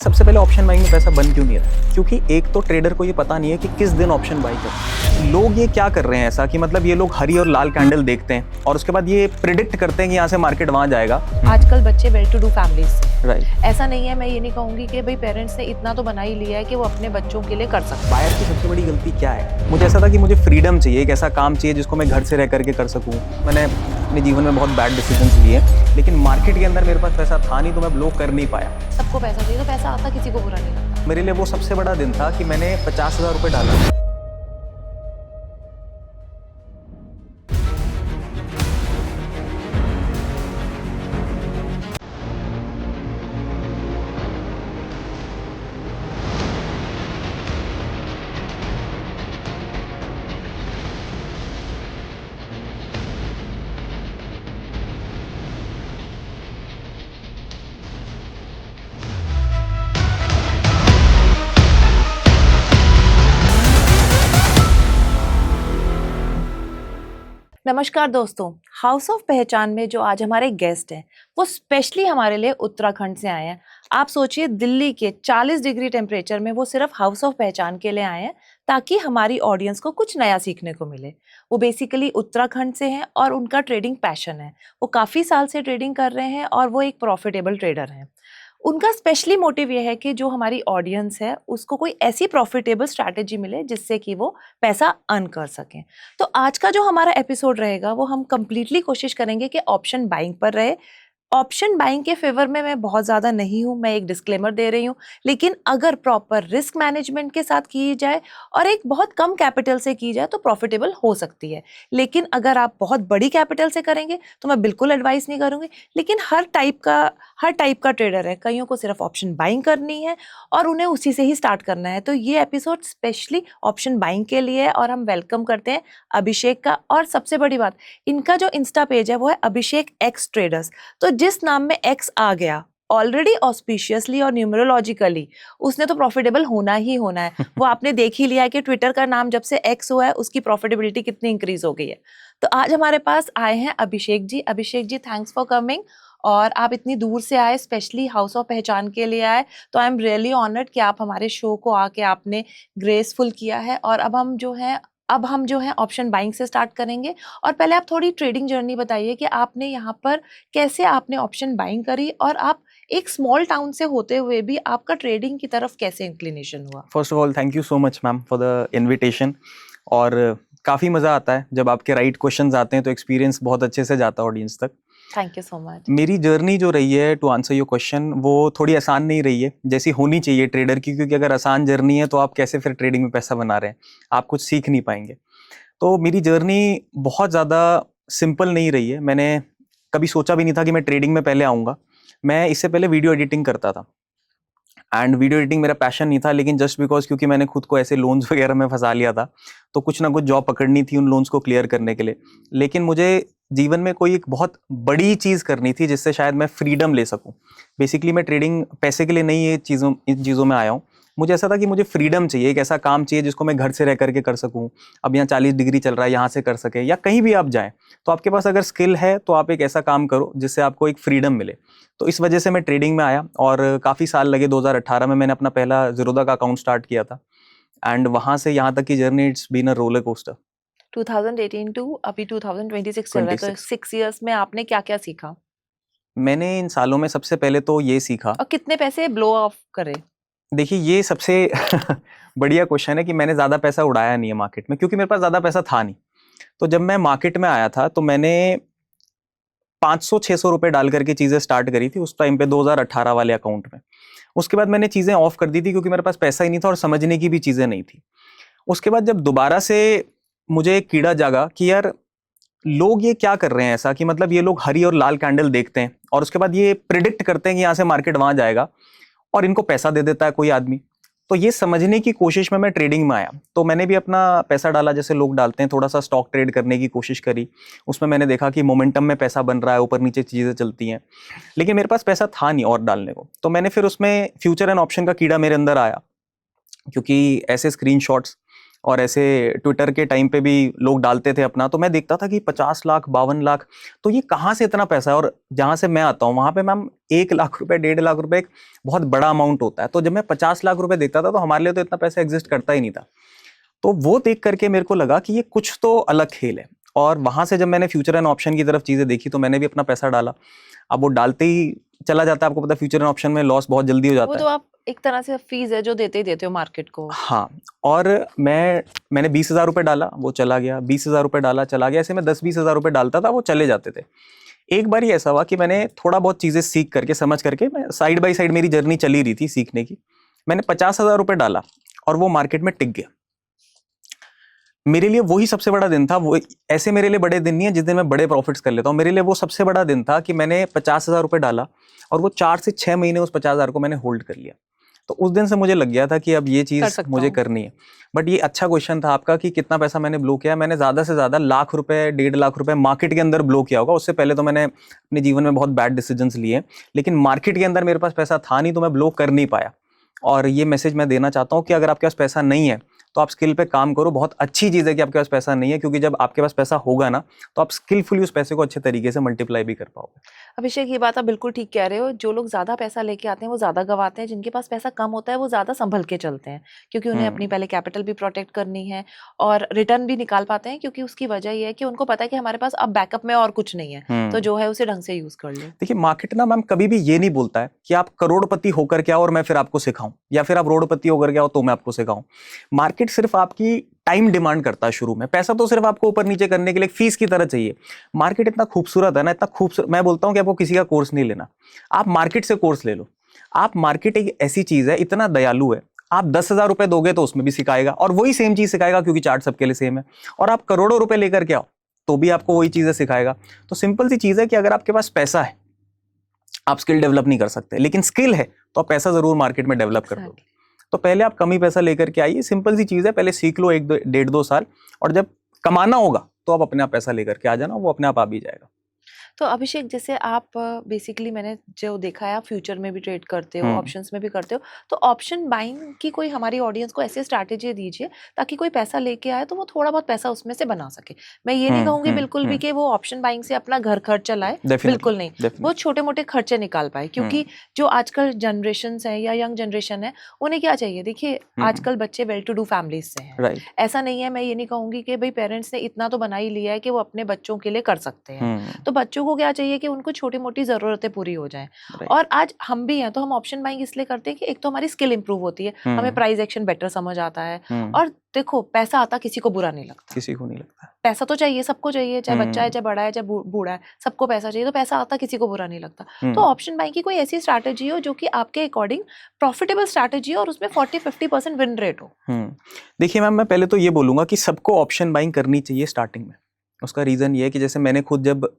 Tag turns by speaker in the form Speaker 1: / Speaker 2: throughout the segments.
Speaker 1: सबसे पहले option buying में पैसा बन क्यों नहीं रहा? क्योंकि एक तो ट्रेडर को ये पता नहीं है कि किस दिन ऑप्शन बाई करें। लोग ये क्या कर रहे हैं ऐसा कि मतलब ये लोग हरी और लाल कैंडल देखते हैं और उसके बाद ये प्रिडिक्ट करते हैं कि यहाँ से मार्केट वहाँ जाएगा।
Speaker 2: आजकल बच्चे वेल टू डू फैमिलीज से
Speaker 1: राइट।
Speaker 2: ऐसा नहीं है, मैं ये नहीं कहूंगी कि भाई पेरेंट्स ने इतना तो बना ही लिया है कि वो अपने बच्चों के लिए कर सकते।
Speaker 1: बायर की सबसे बड़ी गलती क्या है? मुझे ऐसा था कि मुझे फ्रीडम चाहिए, एक ऐसा काम चाहिए जिसको मैं घर से रह करके कर सकूँ। मैंने अपने जीवन में बहुत बैड डिसीजंस लिए, लेकिन मार्केट के अंदर मेरे पास पैसा था नहीं तो मैं ब्लो कर नहीं पाया।
Speaker 2: सबको पैसा चाहिए तो पैसा आता किसी को बुरा नहीं लगता।
Speaker 1: मेरे लिए वो सबसे बड़ा दिन था कि मैंने 50,000 रुपये डाला।
Speaker 2: नमस्कार दोस्तों, हाउस ऑफ पहचान में जो आज हमारे गेस्ट हैं वो स्पेशली हमारे लिए उत्तराखंड से आए हैं। आप सोचिए, दिल्ली के 40 डिग्री टेम्परेचर में वो सिर्फ हाउस ऑफ पहचान के लिए आए हैं ताकि हमारी ऑडियंस को कुछ नया सीखने को मिले। वो बेसिकली उत्तराखंड से हैं और उनका ट्रेडिंग पैशन है। वो काफ़ी साल से ट्रेडिंग कर रहे हैं और वो एक प्रॉफिटेबल ट्रेडर हैं। उनका स्पेशली मोटिव ये है कि जो हमारी ऑडियंस है उसको कोई ऐसी प्रॉफिटेबल स्ट्रैटेजी मिले जिससे कि वो पैसा अर्न कर सकें। तो आज का जो हमारा एपिसोड रहेगा वो हम कंप्लीटली कोशिश करेंगे कि ऑप्शन बाइंग पर रहे। ऑप्शन बाइंग के फेवर में मैं बहुत ज़्यादा नहीं हूँ, मैं एक डिस्क्लेमर दे रही हूँ, लेकिन अगर प्रॉपर रिस्क मैनेजमेंट के साथ की जाए और एक बहुत कम कैपिटल से की जाए तो प्रॉफिटेबल हो सकती है। लेकिन अगर आप बहुत बड़ी कैपिटल से करेंगे तो मैं बिल्कुल एडवाइस नहीं करूँगी। लेकिन हर टाइप का ट्रेडर है, कईयों को सिर्फ ऑप्शन बाइंग करनी है और उन्हें उसी से ही स्टार्ट करना है। तो ये एपिसोड स्पेशली ऑप्शन बाइंग के लिए है और हम वेलकम करते हैं अभिषेक का। और सबसे बड़ी बात, इनका जो इंस्टा पेज है वो है अभिषेक एक्स ट्रेडर्स। तो जिस नाम में एक्स आ गया ऑलरेडी ऑस्पिशियसली और न्यूमरोलॉजिकली, उसने तो प्रॉफिटेबल होना ही होना है। वो आपने देख ही लिया है कि ट्विटर का नाम जब से एक्स हुआ है उसकी प्रॉफिटेबिलिटी कितनी इंक्रीज हो गई है। तो आज हमारे पास आए हैं Abhishek ji. Abhishek ji, thanks for coming. और आप इतनी दूर से आए, स्पेशली हाउस ऑफ पहचान के लिए आए, तो आई एम रियली ऑनर्ड कि आप हमारे शो को आके आपने ग्रेसफुल किया है। और अब हम जो है ऑप्शन बाइंग से स्टार्ट करेंगे। और पहले आप थोड़ी ट्रेडिंग जर्नी बताइए कि आपने यहाँ पर कैसे आपने ऑप्शन बाइंग करी और आप एक स्मॉल टाउन से होते हुए भी आपका ट्रेडिंग की तरफ कैसे इंक्लिनेशन हुआ।
Speaker 1: First of all thank you so much ma'am for the invitation. और काफ़ी मज़ा आता है जब आपके राइट क्वेश्चंस आते हैं, तो एक्सपीरियंस बहुत अच्छे से जाता है ऑडियंस तक।
Speaker 2: Thank you so much.
Speaker 1: मेरी जर्नी जो रही है, टू आंसर योर क्वेश्चन, वो थोड़ी आसान नहीं रही है जैसी होनी चाहिए ट्रेडर की। क्योंकि अगर आसान जर्नी है तो आप कैसे फिर ट्रेडिंग में पैसा बना रहे हैं, आप कुछ सीख नहीं पाएंगे। तो मेरी जर्नी बहुत ज़्यादा सिंपल नहीं रही है। मैंने कभी सोचा भी नहीं था कि मैं ट्रेडिंग में पहले आऊँगा। मैं इससे पहले वीडियो एडिटिंग करता था एंड वीडियो एडिटिंग मेरा पैशन नहीं था, लेकिन जस्ट बिकॉज क्योंकि मैंने खुद को ऐसे लोन्स वगैरह में फंसा लिया था तो कुछ ना कुछ जॉब पकड़नी थी उन लोन्स को क्लियर करने के लिए। लेकिन मुझे जीवन में कोई एक बहुत बड़ी चीज़ करनी थी जिससे शायद मैं फ्रीडम ले सकूं। बेसिकली मैं ट्रेडिंग पैसे के लिए नहीं इन चीज़ों में आया हूँ। मुझे ऐसा था कि मुझे फ्रीडम चाहिए, एक ऐसा काम चाहिए जिसको मैं घर से रह करके कर सकूं। अब यहाँ 40 डिग्री चल रहा है, यहाँ से कर सके, या कहीं भी आप जाएं तो आपके पास अगर स्किल है तो आप एक ऐसा काम करो जिससे आपको एक फ्रीडम मिले। तो इस वजह से मैं ट्रेडिंग में आया और काफ़ी साल लगे। 2018 में मैंने अपना पहला ज़ीरोधा का अकाउंट स्टार्ट किया था एंड वहाँ से यहाँ तक की journey it's been a roller coaster.
Speaker 2: 2018 to अभी 2026 चल रहा है, तो 6 इयर्स में आपने क्या क्या सीखा?
Speaker 1: मैंने इन सालों में सबसे पहले तो ये सीखा।
Speaker 2: और कितने पैसे ब्लो ऑफ करे?
Speaker 1: देखिए, ये सबसे बढ़िया क्वेश्चन है कि मैंने ज़्यादा पैसा उड़ाया नहीं है मार्केट में, क्योंकि मेरे पास ज़्यादा पैसा था नहीं। तो जब मैं मार्केट में आया था तो मैंने 500-600 रुपये डाल करके चीज़ें स्टार्ट करी थी उस टाइम पे 2018 वाले अकाउंट में। उसके बाद मैंने चीज़ें ऑफ कर दी थी क्योंकि मेरे पास पैसा ही नहीं था और समझने की भी चीज़ें नहीं थी। उसके बाद जब दोबारा से मुझे एक कीड़ा जागा कि यार लोग ये क्या कर रहे हैं ऐसा कि मतलब ये लोग हरी और लाल कैंडल देखते हैं और उसके बाद ये प्रिडिक्ट करते हैं कि यहाँ से मार्केट वहाँ जाएगा और इनको पैसा दे देता है कोई आदमी। तो ये समझने की कोशिश में मैं ट्रेडिंग में आया। तो मैंने भी अपना पैसा डाला जैसे लोग डालते हैं, थोड़ा सा स्टॉक ट्रेड करने की कोशिश करी। उसमें मैंने देखा कि मोमेंटम में पैसा बन रहा है, ऊपर नीचे चीज़ें चलती हैं, लेकिन मेरे पास पैसा था नहीं और डालने को। तो मैंने फिर उसमें फ्यूचर एंड ऑप्शन का कीड़ा मेरे अंदर आया, क्योंकि ऐसे स्क्रीनशॉट्स और ऐसे ट्विटर के टाइम पे भी लोग डालते थे अपना, तो मैं देखता था कि 50 लाख 52 लाख, तो ये कहाँ से इतना पैसा है। और जहाँ से मैं आता हूँ वहाँ पे मैम 1 लाख रुपए 1.5 लाख रुपए एक बहुत बड़ा अमाउंट होता है। तो जब मैं 50 लाख रुपए देखता था तो हमारे लिए तो इतना पैसा एग्जिस्ट करता ही नहीं था। तो वो देख करके मेरे को लगा कि ये कुछ तो अलग खेल है। और वहां से जब मैंने फ्यूचर एंड ऑप्शन की तरफ चीजें देखी तो मैंने भी अपना पैसा डाला। अब वो डालते ही चला जाता है, आपको पता है फ्यूचर एंड ऑप्शन में लॉस बहुत जल्दी हो
Speaker 2: वो
Speaker 1: जाता
Speaker 2: तो
Speaker 1: है।
Speaker 2: आप एक तरह से फीस है जो देते ही देते हो मार्केट को।
Speaker 1: हाँ, और मैंने 20,000 रुपए डाला, वो चला गया, 20,000 रुपए डाला, चला गया, ऐसे मैं 10-20 हज़ार रुपए डालता था, वो चले जाते थे। एक बार ही ऐसा हुआ कि मैंने थोड़ा बहुत चीजें सीख करके समझ करके, मैं साइड बाय साइड मेरी जर्नी चली रही थी सीखने की, मैंने 50,000 रुपए डाला और वो मार्केट में टिक गया। मेरे लिए वही सबसे बड़ा दिन था। वो ऐसे मेरे लिए बड़े दिन नहीं है जिस दिन मैं बड़े प्रॉफिट्स कर लेता हूँ, मेरे लिए वो सबसे बड़ा दिन था कि मैंने 50,000 रुपए डाला और वो 4 से 6 महीने उस 50,000 को मैंने होल्ड कर लिया। तो उस दिन से मुझे लग गया था कि अब ये चीज मुझे करनी है। बट ये अच्छा क्वेश्चन था आपका कि कितना पैसा मैंने ब्लो किया। मैंने ज्यादा से ज्यादा लाख रुपए 1.5 लाख रुपए मार्केट के अंदर ब्लो किया होगा। उससे पहले तो मैंने अपने जीवन में बहुत बैड डिसीजंस लिए, लेकिन मार्केट के अंदर मेरे पास पैसा था नहीं तो मैं ब्लो कर नहीं पाया। और ये मैसेज मैं देना चाहता हूँ कि अगर आपके पास पैसा नहीं है तो आप स्किल पे काम करो। बहुत अच्छी चीज़ है कि आपके पास पैसा नहीं है, क्योंकि जब आपके पास पैसा होगा ना तो आप स्किलफुली उस पैसे को अच्छे तरीके से मल्टीप्लाई भी कर पाओगे।
Speaker 2: अभिषेक, ये बात आप बिल्कुल ठीक कह रहे हो। जो लोग ज्यादा पैसा लेके आते हैं वो ज्यादा गवाते हैं, जिनके पास पैसा कम होता है वो ज्यादा संभल के चलते हैं, क्योंकि उन्हें अपनी पहले कैपिटल भी प्रोटेक्ट करनी है और रिटर्न भी निकाल पाते हैं, क्योंकि उसकी वजह ये है कि उनको पता है कि हमारे पास अब बैकअप में और कुछ नहीं है, तो जो है उसे ढंग से यूज कर लो।
Speaker 1: देखिए, मार्केट ना मैम कभी भी ये नहीं बोलता है कि आप करोड़पति होकर के आओ और मैं फिर आपको सिखाऊं, या फिर आप रोडपति होकर के आओ तो मैं आपको सिखाऊं। मार्केट सिर्फ आपकी टाइम डिमांड करता है शुरू में। पैसा तो सिर्फ आपको ऊपर नीचे करने के लिए फीस की तरह चाहिए। मार्केट इतना खूबसूरत है ना, इतना खूबसूरत, मैं बोलता हूं कि आपको किसी का कोर्स नहीं लेना, आप मार्केट से कोर्स ले लो। आप मार्केट एक ऐसी चीज है, इतना दयालु है, आप 10,000 रुपए दोगे तो उसमें भी सिखाएगा और वही सेम चीज सिखाएगा, क्योंकि चार्ट सबके लिए सेम है। और आप करोड़ों रुपए लेकर के आओ तो भी आपको वही चीजें सिखाएगा। तो सिंपल सी चीज है कि अगर आपके पास पैसा है, आप स्किल डेवलप नहीं कर सकते, लेकिन स्किल है तो आप पैसा जरूर मार्केट में डेवलप कर दोगे। तो पहले आप कम ही पैसा लेकर के आइए, सिंपल सी चीज है, पहले सीख लो 1-1.5-2 साल, और जब कमाना होगा तो आप अपने आप पैसा लेकर के आ जाना, वो अपने आप आ भी जाएगा।
Speaker 2: तो अभिषेक, जैसे आप बेसिकली मैंने जो देखा है आप फ्यूचर में भी ट्रेड करते हो, ऑप्शंस में भी करते हो, तो ऑप्शन बाइंग की कोई हमारी ऑडियंस को ऐसी स्ट्रैटेजी दीजिए ताकि कोई पैसा लेके आए तो वो थोड़ा बहुत पैसा उसमें से बना सके। मैं ये नहीं कहूंगी बिल्कुल भी कि वो ऑप्शन बाइंग से अपना घर खर्च चलाए, बिल्कुल नहीं, वो छोटे मोटे खर्चे निकाल पाए, क्योंकि जो आजकल जनरेशन है या यंग जनरेशन है उन्हें क्या चाहिए। देखिए, आजकल बच्चे वेल टू डू फैमिलीज से हैं, ऐसा नहीं है, मैं ये नहीं कहूंगी कि भाई पेरेंट्स ने इतना तो बना ही लिया है कि वो अपने बच्चों के लिए कर सकते हैं। तो बच्चों को क्या चाहिए कि उनको छोटी मोटी जरूरतें पूरी हो जाएं। और आज हम भी हैं तो हम ऑप्शन बाइंग इसलिए करते हैं कि एक तो हमारी स्किल इंप्रूव होती है, हमें प्राइस एक्शन बेटर समझ आता है, और देखो पैसा आता किसी को बुरा नहीं लगता,
Speaker 1: किसी को नहीं लगता।
Speaker 2: पैसा तो चाहिए, सबको चाहिए, चाहे बच्चा है, चाहे बड़ा है, चाहे बूढ़ा है, सबको पैसा चाहिए, तो पैसा आता किसी को बुरा नहीं लगता। तो ऑप्शन बाइंग की कोई ऐसी स्ट्रैटेजी हो जो कि आपके अकॉर्डिंग प्रॉफिटेबल स्ट्रैटेजी हो और उसमें 40-50% विन रेट हो।
Speaker 1: देखिए मैम, मैं पहले तो ये बोलूंगा कि सबको ऑप्शन बाइंग करनी चाहिए स्टार्टिंग में। उसका रीजन ये है कि जैसे मैंने खुद जब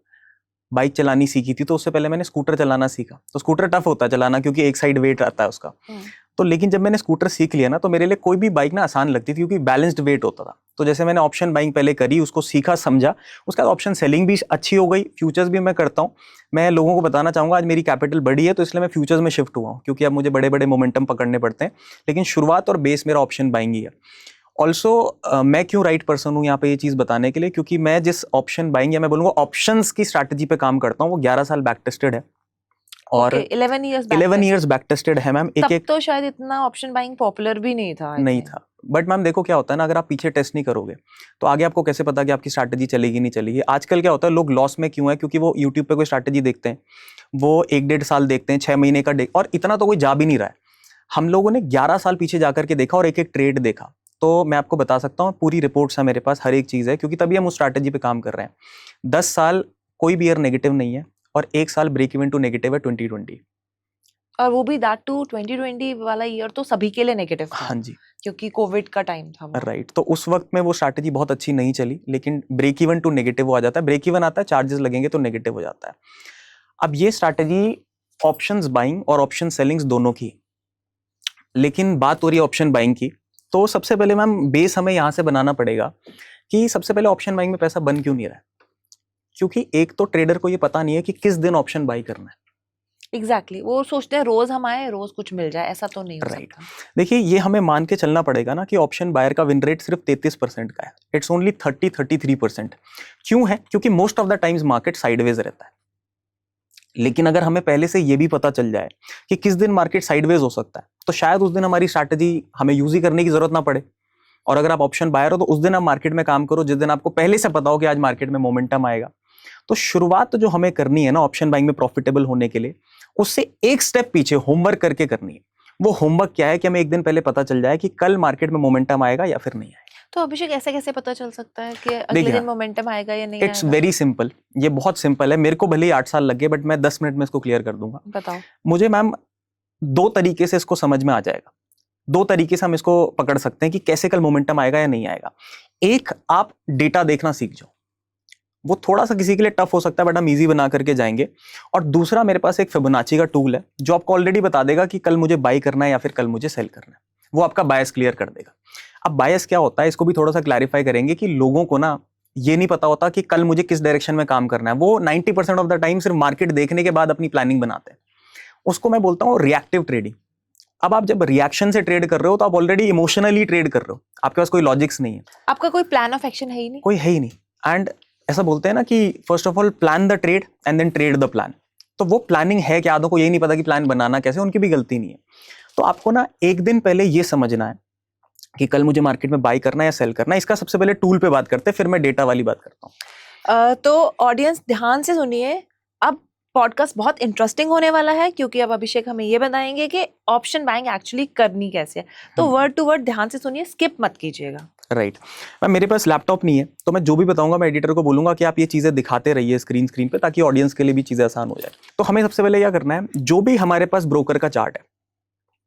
Speaker 1: बाइक चलानी सीखी थी तो उससे पहले मैंने स्कूटर चलाना सीखा। तो स्कूटर टफ होता है चलाना, क्योंकि एक साइड वेट आता है उसका। तो लेकिन जब मैंने स्कूटर सीख लिया ना तो मेरे लिए कोई भी बाइक ना आसान लगती थी, क्योंकि बैलेंस्ड वेट होता था। तो जैसे मैंने ऑप्शन बाइंग पहले करी, उसको सीखा समझा, उसका ऑप्शन सेलिंग भी अच्छी हो गई, फ्यूचर्स भी मैं करता हूँ। मैं लोगों को बताना चाहूंगा, आज मेरी कैपिटल बड़ी है तो इसलिए मैं फ्यूचर्स में शिफ्ट हुआ हूँ, क्योंकि अब मुझे बड़े बड़े मोमेंटम पकड़ने पड़ते हैं, लेकिन शुरुआत और बेस मेरा ऑप्शन बाइंग ही है। ऑल्सो मैं क्यों राइट पर्सन हूँ यहाँ पे ये चीज़ बताने के लिए, क्योंकि मैं जिस ऑप्शन बाइंग या मैं बोलूँगा ऑप्शंस की स्ट्रैटेजी पे काम करता हूँ वो 11 साल बैक टेस्टेड है और
Speaker 2: 11
Speaker 1: इयर्स बैक टेस्टेड है मैम। एक
Speaker 2: तो शायद इतना ऑप्शन बाइंग पॉपुलर भी नहीं था।
Speaker 1: बट मैम देखो क्या होता है ना, अगर आप पीछे टेस्ट नहीं करोगे तो आगे आपको कैसे पता कि आपकी स्ट्रैटेजी चलेगी नहीं चलेगी। आजकल क्या होता है, लोग लॉस में क्यों है, क्योंकि वो यूट्यूब पे कोई स्ट्रैटेजी देखते हैं, वो 1-1.5 साल देखते हैं, 6 महीने का और इतना तो कोई जा भी नहीं रहा है। हम लोगों ने 11 साल पीछे जाकर के देखा और एक एक ट्रेड देखा। तो मैं आपको बता सकता हूँ, पूरी रिपोर्ट्स है मेरे पास, हर एक चीज़ है, क्योंकि तभी हम उस स्ट्रैटेजी पे काम कर रहे हैं। 10 साल कोई भी ईयर नेगेटिव नहीं है और 1 साल ब्रेक इवन टू नेगेटिव है 2020,
Speaker 2: और वो भी दैट टू 2020 वाला ईयर तो सभी के लिए नेगेटिव था।
Speaker 1: हाँ जी,
Speaker 2: क्योंकि कोविड का टाइम था।
Speaker 1: राइट। तो उस वक्त में वो स्ट्रैटेजी बहुत अच्छी नहीं चली, लेकिन ब्रेक इवन टू नेगेटिव वो आ जाता है। ब्रेक इवन आता है, चार्जेस लगेंगे तो नेगेटिव हो जाता है। अब ये स्ट्रैटेजी ऑप्शंस बाइंग और ऑप्शन सेलिंग्स दोनों की, लेकिन बात हो रही है ऑप्शन बाइंग की, तो सबसे पहले मैम बेस हमें यहाँ से बनाना पड़ेगा कि सबसे पहले ऑप्शन बाइंग में पैसा बन क्यों नहीं रहा है। क्योंकि एक तो ट्रेडर को ये पता नहीं है कि किस दिन ऑप्शन बाई करना है।
Speaker 2: एग्जैक्टली वो सोचते हैं रोज हम आए रोज कुछ मिल जाए, ऐसा तो नहीं हो
Speaker 1: राइट।
Speaker 2: सकता।
Speaker 1: देखिए ये हमें मान के चलना पड़ेगा ना कि ऑप्शन बायर का विन रेट सिर्फ 33% का है, इट्स ओनली 33%। क्यों है? क्योंकि most of the times market sideways रहता है। लेकिन अगर हमें पहले से ये भी पता चल जाए कि किस दिन मार्केट साइडवेज हो सकता है, तो शायद उस दिन हमारी स्ट्रैटेजी हमें यूज ही करने की जरूरत ना पड़े। और अगर आप ऑप्शन बायर हो तो उस दिन आप मार्केट में काम करो जिस दिन आपको पहले से पता हो कि आज मार्केट में मोमेंटम आएगा। तो शुरुआत जो हमें करनी है ना ऑप्शन बाइंग में प्रॉफिटेबल होने के लिए, उससे एक स्टेप पीछे होमवर्क करके करनी है। वो होमवर्क क्या है कि हमें एक दिन पहले पता चल जाए कि कल मार्केट में मोमेंटम आएगा या फिर नहीं आएगा।
Speaker 2: तो अभिषेक ऐसे कैसे पता चल सकता है कि अगले
Speaker 1: देखिए
Speaker 2: दिन मोमेंटम आएगा या नहीं
Speaker 1: इट्स
Speaker 2: आएगा?
Speaker 1: वेरी सिंपल, ये बहुत सिंपल है। मेरे को भले ही 8 साल लगे बट मैं 10 मिनट में इसको क्लियर कर दूंगा।
Speaker 2: बताओ।
Speaker 1: मुझे मैम 2 तरीके से इसको समझ में आ जाएगा। 2 तरीके से हम इसको पकड़ सकते हैं कि कैसे कल मोमेंटम आएगा या नहीं आएगा। एक, आप डेटा देखना सीख जाओ, वो थोड़ा सा किसी के लिए टफ हो सकता है बट हम इजी बना करके जाएंगे। और दूसरा, मेरे पास एक फिबोनाची का टूल है जो आपको ऑलरेडी बता देगा कि कल मुझे बाई करना है या फिर कल मुझे सेल करना है। वो आपका बायस क्लियर कर देगा। अब बायस क्या होता है इसको भी थोड़ा सा क्लैरिफाई करेंगे कि लोगों को ना ये नहीं पता होता कि कल मुझे किस डायरेक्शन में काम करना है। वो 90% ऑफ द टाइम सिर्फ मार्केट देखने के बाद अपनी प्लानिंग बनाते हैं। उसको मैं बोलता हूँ रिएक्टिव ट्रेडिंग। अब आप जब रिएक्शन से ट्रेड कर रहे हो तो आप ऑलरेडी इमोशनली ट्रेड कर रहे हो, आपके पास कोई लॉजिक्स नहीं है,
Speaker 2: आपका कोई प्लान ऑफ एक्शन है ही नहीं।
Speaker 1: कोई है ही नहीं। एंड ऐसा बोलते हैं ना कि first of all plan the trade and then trade the plan. तो वो प्लानिंग है कि आधों को यही नहीं पता कि प्लान बनाना कैसे, उनकी भी गलती नहीं है। तो आपको ना एक दिन पहले ये समझना है कि कल मुझे मार्केट में बाई करना है या सेल करना है। इसका सबसे पहले टूल पे बात करते हैं, फिर मैं डेटा वाली बात करता हूँ।
Speaker 2: तो ऑडियंस ध्यान से सुनिए, अब पॉडकास्ट बहुत इंटरेस्टिंग होने वाला है क्योंकि अब अभिषेक हमें ये बताएंगे कि ऑप्शन बाइंग एक्चुअली करनी कैसे है। तो वर्ड टू वर्ड ध्यान से सुनिए, स्किप मत कीजिएगा।
Speaker 1: राइट। मैं मेरे पास लैपटॉप नहीं है तो मैं जो भी बताऊंगा मैं एडिटर को बोलूंगा कि आप ये चीजें दिखाते रहिए स्क्रीन पे, ताकि ऑडियंस के लिए भी चीजें आसान हो जाए। तो हमें सबसे पहले क्या करना है, जो भी हमारे पास ब्रोकर का चार्ट है,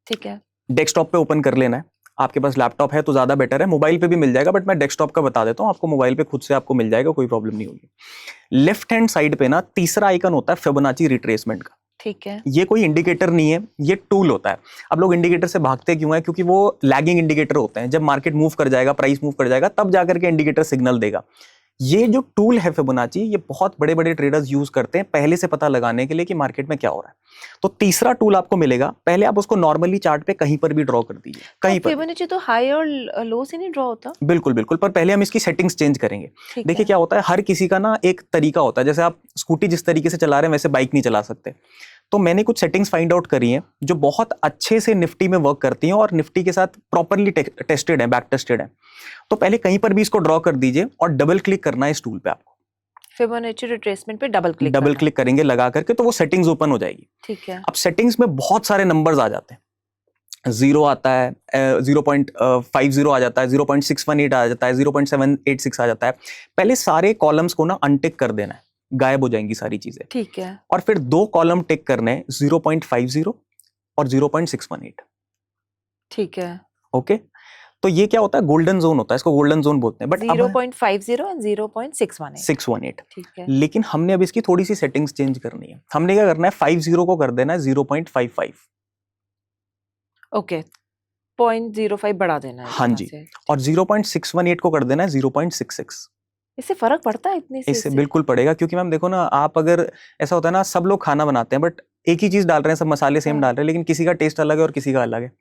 Speaker 2: ठीक है,
Speaker 1: डेस्कटॉप पे ओपन कर लेना है। आपके पास लैपटॉप है तो ज्यादा बेटर है, मोबाइल पे भी मिल जाएगा बट मैं डेस्कटॉप का बता देता हूँ आपको, मोबाइल पे खुद से आपको मिल जाएगा, कोई प्रॉब्लम नहीं होगी। लेफ्ट हैंड साइड पे ना तीसरा आइकन होता है फिबोनाची रिट्रेसमेंट का।
Speaker 2: ठीक है,
Speaker 1: ये कोई इंडिकेटर नहीं है, ये टूल होता है। अब लोग इंडिकेटर से भागते क्यों है? क्योंकि वो लैगिंग इंडिकेटर होते हैं। जब मार्केट मूव कर जाएगा, प्राइस मूव कर जाएगा, तब जाकर के इंडिकेटर सिग्नल देगा। ये जो टूल है फिबोनाची, ये बहुत बड़े बड़े ट्रेडर्स यूज करते हैं पहले से पता लगाने के लिए कि मार्केट में क्या हो रहा है। तो तीसरा टूल आपको मिलेगा, पहले आप उसको नॉर्मली चार्ट पे कहीं पर भी ड्रॉ कर दीजिए, कहीं पर।
Speaker 2: फिबोनाची तो हाई और लो से नहीं ड्रॉ होता?
Speaker 1: बिल्कुल बिल्कुल, पर पहले हम इसकी सेटिंग्स चेंज करेंगे। देखिए क्या होता है, हर किसी का ना एक तरीका होता है। जैसे आप स्कूटी जिस तरीके से चला रहे हैं वैसे बाइक नहीं चला सकते। तो मैंने कुछ सेटिंग्स फाइंड आउट करी हैं जो बहुत अच्छे से निफ्टी में वर्क करती हैं और निफ्टी के साथ प्रॉपरली टेस्टेड है, बैक टेस्टेड है। तो पहले कहीं पर भी इसको ड्रॉ कर दीजिए और डबल क्लिक करना है इस टूल पे। आपको
Speaker 2: फिबोनाची रिट्रेसमेंट पे डबल
Speaker 1: क्लिक करेंगे लगा करके, तो वो सेटिंग्स ओपन हो जाएगी।
Speaker 2: ठीक है।
Speaker 1: अब सेटिंग्स में बहुत सारे नंबर्स आ जाते हैं। 0 आता है, 0.50 आ जाता है, 0.618 आ जाता है, 0.786 आ जाता है। पहले सारे कॉलम्स को ना अनटिक कर देना है, गायब हो जाएंगी सारी चीजें।
Speaker 2: ठीक है।
Speaker 1: और फिर 2 कॉलम टिक करने हैं, 0.50 और 0.618।
Speaker 2: ठीक है,
Speaker 1: ओके। तो ये क्या होता है, गोल्डन जोन होता है, इसको गोल्डन जोन बोलते हैं। बट
Speaker 2: 0.50 और 0.618। ठीक है।
Speaker 1: लेकिन हमने अब इसकी थोड़ी सी सेटिंग्स चेंज करनी है। हमने क्या करना है, 50 को कर देना है 0.55।
Speaker 2: ओके, 0.05 बढ़ा देना है।
Speaker 1: हाँ जी। और 0.618 को कर देना है 0.66।
Speaker 2: इससे फर्क पड़ता है इतने से?
Speaker 1: इससे बिल्कुल पड़ेगा, क्योंकि मैम देखो ना, आप अगर ऐसा होता है ना, सब लोग खाना बनाते हैं बट एक ही चीज डाल रहे हैं, सब मसाले सेम डाल रहे हैं, लेकिन किसी का टेस्ट अलग है और किसी का अलग है।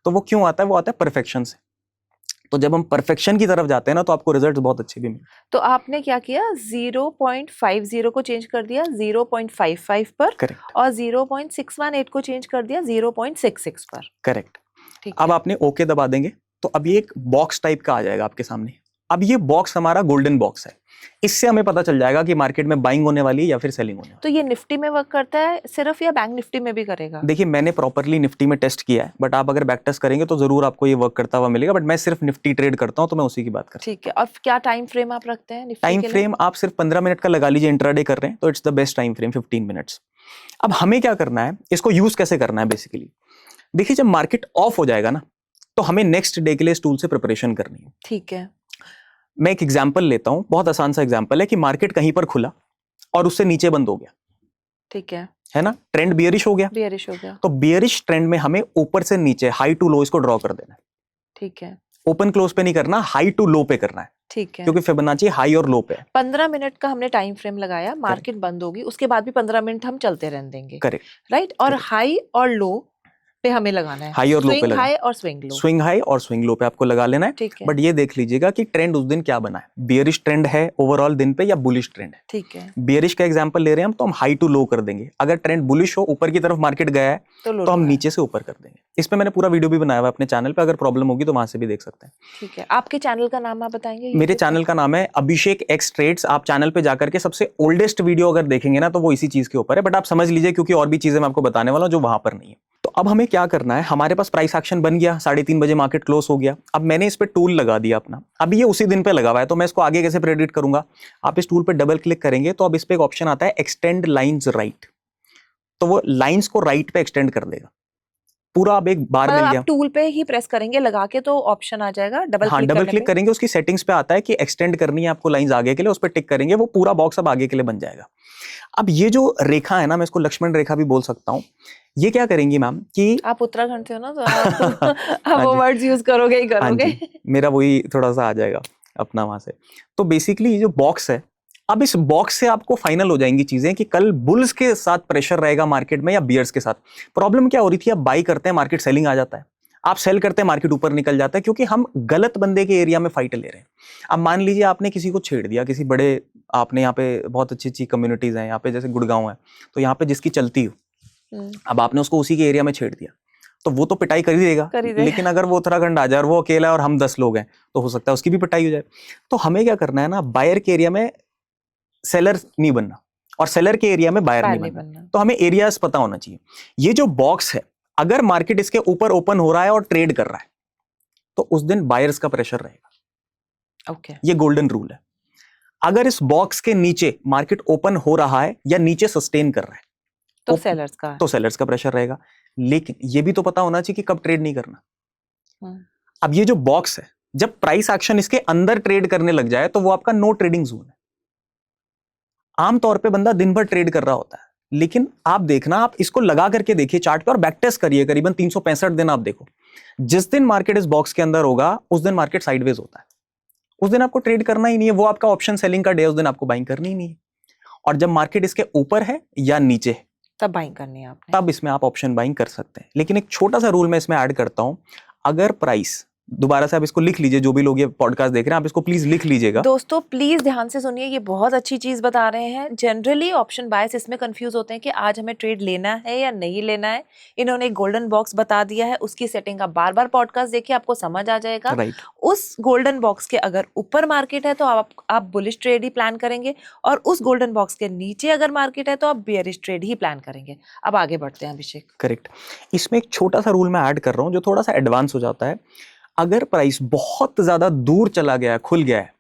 Speaker 1: तो वो क्यों आता है? वो आता है परफेक्शन से। तो जब हम परफेक्शन की तरफ जाते हैं ना, तो आपको रिजल्ट बहुत अच्छे भी मिलते हैं।
Speaker 2: तो आपने क्या किया, 0.50 को चेंज कर दिया 0.55 पर।
Speaker 1: करेक्ट।
Speaker 2: और 0.618 को चेंज कर दिया 0.66 पर।
Speaker 1: करेक्ट। अब आपने ओके दबा देंगे तो अब ये एक बॉक्स टाइप का आ जाएगा आपके सामने। अब ये बॉक्स हमारा गोल्डन बॉक्स है, इससे हमें पता चल जाएगा कि मार्केट में बाइंग होने वाली है या फिर सेलिंग होने वाली है।
Speaker 2: तो ये निफ्टी में वर्क करता है सिर्फ, या बैंक निफ्टी में भी करेगा?
Speaker 1: देखिए मैंने प्रॉपरली निफ्टी में टेस्ट किया है, बट आप अगर बैक टेस्ट करेंगे तो जरूर आपको ये वर्क करता हुआ मिलेगा। बट मैं सिर्फ निफ्टी ट्रेड करता हूं तो मैं उसी की बात कर रहा हूं।
Speaker 2: ठीक है। और क्या टाइम फ्रेम आप रखते हैं निफ्टी
Speaker 1: टाइम
Speaker 2: के लिए?
Speaker 1: फ्रेम आप सिर्फ 15 मिनट का लगा लीजिए, इंट्राडे कर रहे हैं तो it's the best time frame 15 minutes. अब हमें क्या करना है, इसको यूज कैसे करना है बेसिकली। देखिए जब मार्केट ऑफ हो जाएगा ना, तो हमें नेक्स्ट डे के लिए इस टूल से प्रिपरेशन करनी है।
Speaker 2: ठीक है।
Speaker 1: मैं एक एग्जांपल लेता हूं, बहुत आसान सा एग्जांपल है कि मार्केट कहीं पर खुला और उससे नीचे बंद हो गया।
Speaker 2: ठीक
Speaker 1: है ना, ट्रेंड बियरिश हो गया।
Speaker 2: बियरिश हो गया।
Speaker 1: तो बियरिश ट्रेंड में हमें ऊपर से नीचे, हाई टू लो, इसको ड्रॉ कर देना है।
Speaker 2: ठीक है।
Speaker 1: ओपन क्लोज पे नहीं करना, हाई टू लो पे करना है,
Speaker 2: ठीक है।
Speaker 1: क्योंकि फिबोनाची हाई और लो पे है।
Speaker 2: 15 मिनट का हमने टाइम फ्रेम लगाया, मार्केट बंद होगी, उसके बाद भी 15 मिनट हम चलते रहने देंगे,
Speaker 1: करेक्ट।
Speaker 2: राइट। और
Speaker 1: Correct.
Speaker 2: हाई और लो पे हमें लगाना है,
Speaker 1: हाई और लो पे
Speaker 2: स्विंग
Speaker 1: लगा,
Speaker 2: हाई और स्विंग लो,
Speaker 1: स्विंग हाई और स्विंग लो पे आपको लगा लेना है।
Speaker 2: ठीक है,
Speaker 1: बट ये देख लीजिएगा कि ट्रेंड उस दिन क्या बना है, बियरिश ट्रेंड है ओवरऑल दिन पे या बुलिश ट्रेंड है।
Speaker 2: ठीक है।
Speaker 1: बियरिश का एग्जांपल ले रहे हैं हम, तो हम हाई टू लो कर देंगे। अगर ट्रेंड बुलिश हो, ऊपर की तरफ मार्केट गया है, तो हम नीचे से ऊपर कर देंगे। इस पे मैंने पूरा वीडियो भी बनाया हुआ है अपने चैनल पे, अगर प्रॉब्लम होगी तो वहां से भी देख सकते हैं।
Speaker 2: ठीक है। आपके चैनल का नाम आप बताएंगे?
Speaker 1: मेरे चैनल का नाम है अभिषेक एक्स ट्रेड्स। आप चैनल पे जाकर के सबसे ओल्डेस्ट वीडियो अगर देखेंगे ना, तो वो इसी चीज के ऊपर है, बट आप समझ लीजिए क्योंकि और भी चीजें मैं आपको बताने वाला हूं जो वहां पर नहीं है। तो अब हमें क्या करना है, हमारे पास प्राइस एक्शन बन गया, 3:30 बजे मार्केट क्लोज हो गया। अब मैंने इस पे टूल लगा दिया अपना, अब ये उसी दिन पे लगा हुआ है, तो मैं इसको आगे कैसे प्रेडिक्ट करूंगा। आप इस टूल पे डबल क्लिक करेंगे तो अब इस पे एक ऑप्शन आता है एक्सटेंड लाइंस राइट, तो वो लाइंस को राइट पे एक्सटेंड कर देगा पूरा। अब एक बार मिल गया,
Speaker 2: आप टूल पे ही प्रेस करेंगे लगा के तो ऑप्शन आ जाएगा, डबल
Speaker 1: हाँ, डबल क्लिक करेंगे, उसकी सेटिंग्स पे आता है कि एक्सटेंड करनी है आपको लाइंस आगे के लिए, उस पर टिक करेंगे, वो पूरा बॉक्स अब आगे के लिए बन जाएगा। अब ये जो रेखा है ना, मैं इसको लक्ष्मण रेखा भी बोल सकता हूँ, ये क्या करेंगी मैम कि
Speaker 2: आप उत्तराखंड से हो ना, तो आप वो वर्ड्स यूज करोगे ही करोगे।
Speaker 1: मेरा वही थोड़ा सा आ जाएगा अपना वहां से। तो बेसिकली ये जो बॉक्स है, अब इस बॉक्स से आपको फाइनल हो जाएंगी चीजें कि कल बुल्स के साथ प्रेशर रहेगा मार्केट में या बियर्स के साथ। प्रॉब्लम क्या हो रही थी, आप बाई करते हैं मार्केट सेलिंग आ जाता है, आप सेल करते हैं मार्केट ऊपर निकल जाता है, क्योंकि हम गलत बंदे के एरिया में फाइट ले रहे हैं। अब मान लीजिए आपने किसी को छेड़ दिया, किसी बड़े, आपने यहाँ पे बहुत अच्छी अच्छी कम्युनिटीज हैं यहाँ पे, जैसे गुड़गांव है, तो यहाँ पे जिसकी चलती हो, अब आपने उसको उसी के एरिया में छेड़ दिया, तो वो तो पिटाई कर ही देगा। लेकिन अगर वो उत्तराखंड आ जाए और वो अकेला है और हम 10 लोग हैं, तो हो सकता है उसकी भी पिटाई हो जाए। तो हमें क्या करना है ना, बायर के एरिया में सेलर नहीं बनना और सेलर के एरिया में बायर नहीं बनना। तो हमें एरियाज पता होना चाहिए। ये जो बॉक्स है, अगर मार्केट इसके ऊपर ओपन हो रहा है और ट्रेड कर रहा है, तो उस दिन बायर्स का प्रेशर रहेगा।
Speaker 2: ओके,
Speaker 1: ये गोल्डन रूल है। अगर इस बॉक्स के नीचे मार्केट ओपन हो रहा है या नीचे सस्टेन कर रहा है,
Speaker 2: तो सेलर्स का प्रेशर रहेगा।
Speaker 1: लेकिन ये भी तो पता होना चाहिए कि कब ट्रेड नहीं करना। अब ये जो बॉक्स है, जब प्राइस एक्शन इसके अंदर ट्रेड करने लग जाए, तो वो आपका नो ट्रेडिंग जोन है। आमतौर पे बंदा दिन भर ट्रेड कर रहा होता है, लेकिन आप देखना, आप इसको लगा करके देखिए चार्ट पे और बैक टेस्ट करिए, करीबन 365 दिन आप देखो, जिस दिन मार्केट इस बॉक्स के अंदर होगा उस दिन मार्केट साइडवेज होता है, उस दिन आपको ट्रेड करना ही नहीं है, वो आपका ऑप्शन सेलिंग का डे है, उस दिन आपको बाइंग करनी ही नहीं है। और जब मार्केट इसके ऊपर है या नीचे है,
Speaker 2: तब बाइंग करनी है आपने,
Speaker 1: तब इसमें आप ऑप्शन बाइंग कर सकते हैं। लेकिन एक छोटा सा रूल मैं इसमें ऐड करता हूं, अगर प्राइस, दोबारा से आप इसको लिख लीजिए, जो भी लोग ये पॉडकास्ट देख रहे हैं आप इसको प्लीज लिख लीजिएगा।
Speaker 2: दोस्तों प्लीज ध्यान से सुनिए, ये बहुत अच्छी चीज बता रहे हैं। जनरली ऑप्शन बायर्स इसमें कंफ्यूज होते हैं कि आज हमें ट्रेड लेना है या नहीं लेना है। इन्होंने एक गोल्डन बॉक्स बता दिया है, उसकी सेटिंग आप बार बार पॉडकास्ट देखिए, आपको समझ आ जाएगा।
Speaker 1: राइट।
Speaker 2: उस गोल्डन बॉक्स के अगर ऊपर मार्केट है तो आप बुलिश ट्रेड ही प्लान करेंगे, और उस गोल्डन बॉक्स के नीचे अगर मार्केट है तो आप बेयरिश ट्रेड ही प्लान करेंगे। अब आगे बढ़ते हैं अभिषेक।
Speaker 1: करेक्ट। इसमें एक छोटा सा रूल मैं ऐड कर रहा हूं जो थोड़ा सा एडवांस हो जाता है। अगर प्राइस बहुत ज्यादा दूर चला गया, खुल गया है,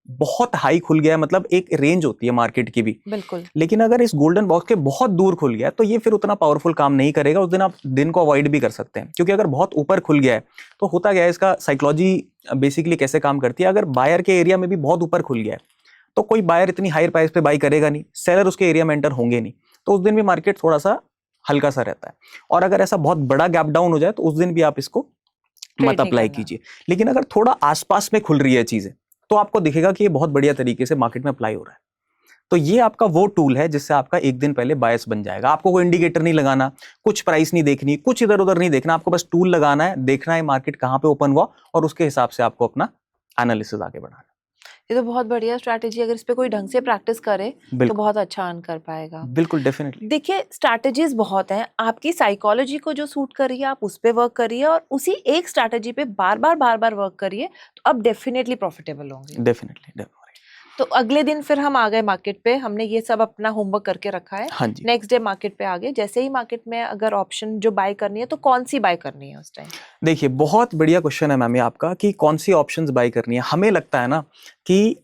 Speaker 1: बहुत हाई खुल गया है, मतलब एक रेंज होती है मार्केट की भी,
Speaker 2: बिल्कुल,
Speaker 1: लेकिन अगर इस गोल्डन बॉक्स के बहुत दूर खुल गया है, तो ये फिर उतना पावरफुल काम नहीं करेगा। उस दिन आप दिन को अवॉइड भी कर सकते हैं, क्योंकि अगर बहुत ऊपर खुल गया है तो होता क्या है, इसका साइकोलॉजी बेसिकली कैसे काम करती है। अगर बायर के एरिया में भी बहुत ऊपर खुल गया है, तो कोई बायर इतनी हाई प्राइस पे बाई करेगा नहीं, सेलर उसके एरिया में एंटर होंगे नहीं, तो उस दिन भी मार्केट थोड़ा सा हल्का सा रहता है। और अगर ऐसा बहुत बड़ा गैप डाउन हो जाए तो उस दिन भी आप इसको मत अप्लाई कीजिए। लेकिन अगर थोड़ा आसपास में खुल रही है चीजें, तो आपको दिखेगा कि ये बहुत बढ़िया तरीके से मार्केट में अप्लाई हो रहा है। तो ये आपका वो टूल है जिससे आपका एक दिन पहले बायस बन जाएगा। आपको कोई इंडिकेटर नहीं लगाना, कुछ प्राइस नहीं देखनी, कुछ इधर उधर नहीं देखना, आपको बस टूल लगाना है, देखना है मार्केट कहां पे ओपन हुआ और उसके हिसाब से आपको अपना एनालिसिस आगे बढ़ाना।
Speaker 2: ये तो बहुत बढ़िया स्ट्रैटेजी, अगर इस पे कोई ढंग से प्रैक्टिस करे तो बहुत अच्छा अर्न कर पाएगा।
Speaker 1: बिल्कुल, डेफिनेटली।
Speaker 2: देखिए स्ट्रैटेजीज बहुत हैं, आपकी साइकोलॉजी को जो सूट करिए आप उस पे वर्क करिए, और उसी एक स्ट्रैटेजी पे बार बार वर्क करिए, तो अब डेफिनेटली प्रॉफिटेबल होंगे।
Speaker 1: डेफिनेटली।
Speaker 2: तो अगले दिन फिर हम आ गए मार्केट पे, हमने ये सब अपना होमवर्क करके रखा है।
Speaker 1: हाँ जी।
Speaker 2: नेक्स्ट डे मार्केट पे आ गए, जैसे ही मार्केट में अगर ऑप्शन जो बाय करनी है तो कौन सी बाय करनी है उस टाइम?
Speaker 1: देखिए बहुत बढ़िया क्वेश्चन है मैम ये आपका कि कौन सी ऑप्शंस बाय करनी है। हमें लगता है ना कि